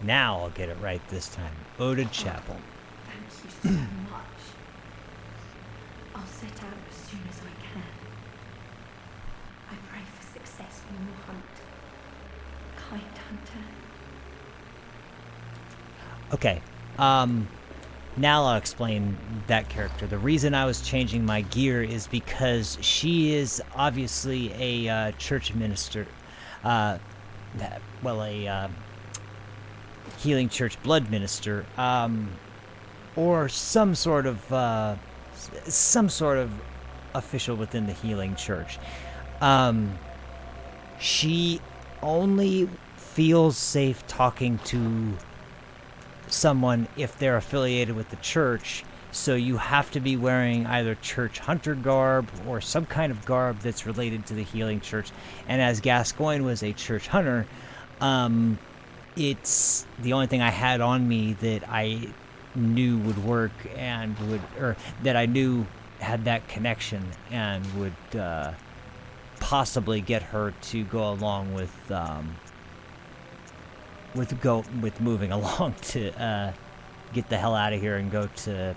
Now I'll get it right this time. Oda Chapel. Thank you so much. I'll set out as soon as I can. I pray for success in your hunt, kind hunter. Okay. Now I'll explain that character. The reason I was changing my gear is because she is obviously a church minister. Well, a healing church blood minister, or some sort of official within the healing church. She only feels safe talking to someone if they're affiliated with the church, so you have to be wearing either church hunter garb or some kind of garb that's related to the healing church. And as Gascoigne was a church hunter, it's the only thing I had on me that I knew would work and that I knew had that connection and would possibly get her to go along with moving along to get the hell out of here and go to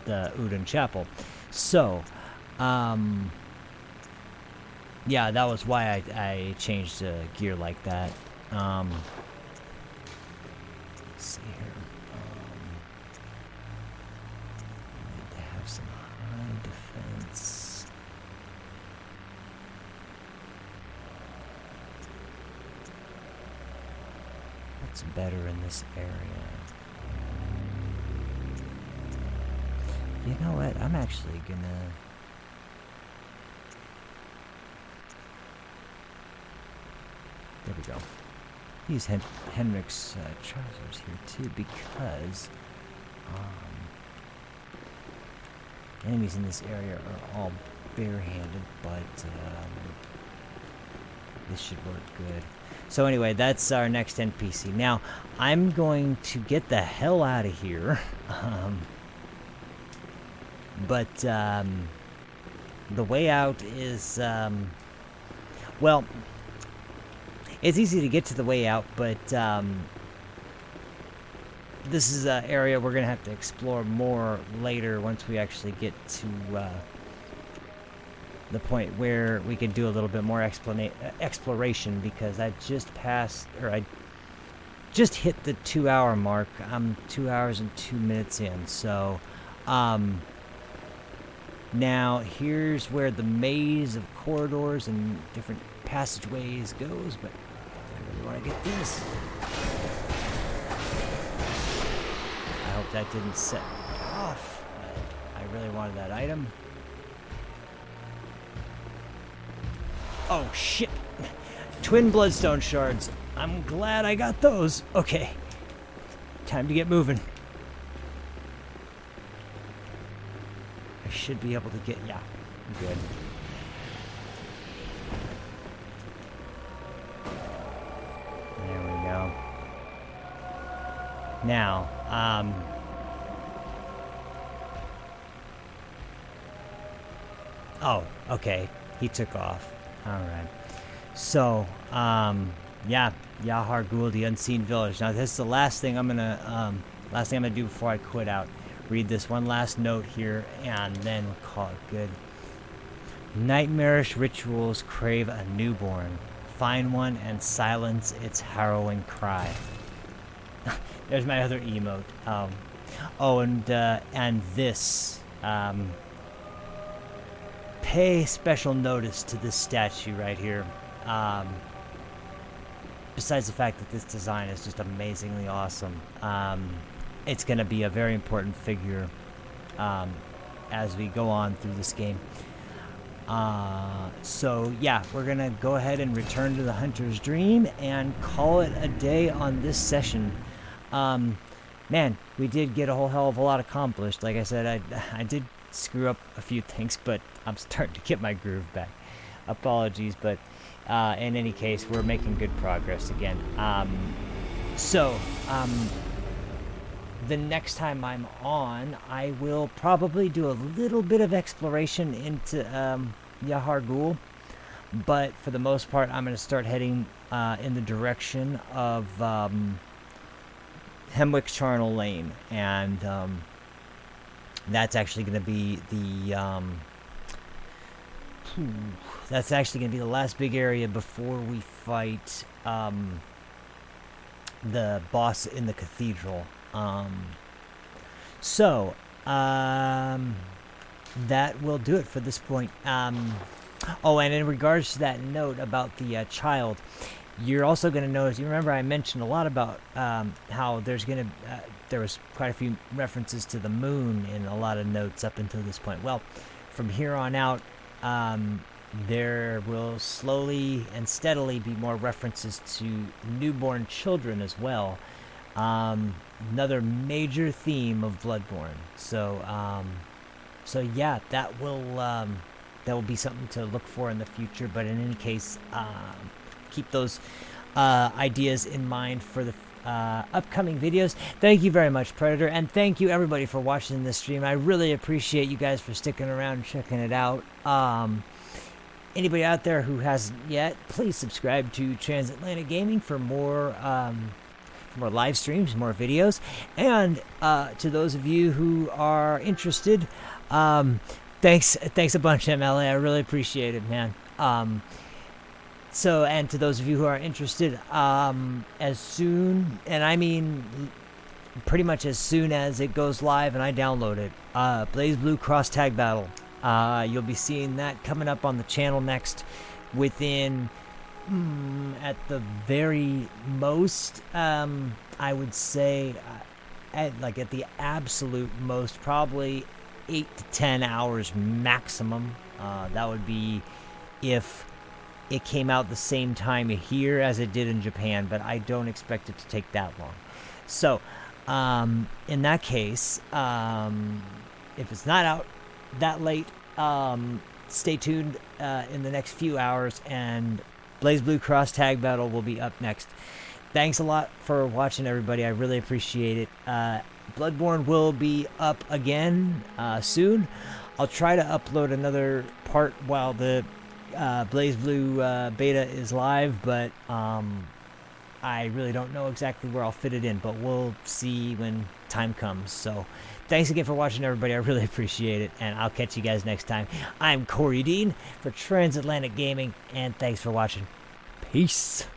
the Udon Chapel. So, yeah, that was why I changed gear like that. Let's see here. Need to have some high defense. What's better in this area? You know what? I'm actually gonna... There we go. Use Henrik's trousers here too, because enemies in this area are all barehanded, but this should work good. So anyway, that's our next NPC. Now, I'm going to get the hell out of here. But the way out is, well, it's easy to get to the way out, but this is an area we're going to have to explore more later once we actually get to the point where we can do a little bit more exploration, because I just passed, or I just hit the 2-hour mark. I'm 2 hours and 2 minutes in, so now here's where the maze of corridors and different passageways goes, but I really want to get this. I hope that didn't set me off. I really wanted that item. Oh shit! Twin bloodstone shards. I'm glad I got those. Okay. Time to get moving. I should be able to get... yeah, I'm good. There we go. Now, oh, okay. He took off. Alright. So, yeah, Yahar Ghul, the Unseen Village. Now, this is the last thing I'm gonna do before I quit out. Read this one last note here, and then we'll call it good. Nightmarish rituals crave a newborn. Find one and silence its harrowing cry. There's my other emote. Oh, and this. Pay special notice to this statue right here. Besides the fact that this design is just amazingly awesome, it's going to be a very important figure as we go on through this game. So yeah, we're going to go ahead and return to the Hunter's Dream and call it a day on this session. Man, we did get a whole hell of a lot accomplished. Like I said, I did screw up a few things, but I'm starting to get my groove back. Apologies, but in any case, we're making good progress again. The next time I'm on, I will probably do a little bit of exploration into Yahar Ghul, but for the most part, I'm going to start heading in the direction of Hemwick Charnel Lane, and that's actually going to be the that's actually going to be the last big area before we fight the boss in the cathedral. So that will do it for this point. Oh, and in regards to that note about the child, you're also going to notice, you remember I mentioned a lot about how there was quite a few references to the moon in a lot of notes up until this point. Well, from here on out, there will slowly and steadily be more references to newborn children as well. Another major theme of Bloodborne. So yeah, that will be something to look for in the future. But in any case, keep those ideas in mind for the upcoming videos. Thank you very much, Predator, and thank you everybody for watching this stream. I really appreciate you guys for sticking around and checking it out. Anybody out there who hasn't yet, please subscribe to Transatlantic Gaming for more live streams, more videos, and to those of you who are interested, thanks a bunch, MLA. I really appreciate it, man. So, and to those of you who are interested, as soon, and I mean pretty much as soon as it goes live and I download it, BlazBlue Cross Tag Battle. You'll be seeing that coming up on the channel next within, at the very most, I would say, at the absolute most, probably 8 to 10 hours maximum. That would be if it came out the same time here as it did in Japan, but I don't expect it to take that long. So, in that case, if it's not out that late, stay tuned in the next few hours, and BlazBlue Cross Tag Battle will be up next. Thanks a lot for watching, everybody. I really appreciate it. Bloodborne will be up again soon. I'll try to upload another part while the BlazBlue beta is live, but I really don't know exactly where I'll fit it in, but we'll see when time comes. So thanks again for watching, everybody. I really appreciate it, and I'll catch you guys next time. I'm Cory Dean for Transatlantic Gaming, and thanks for watching. Peace.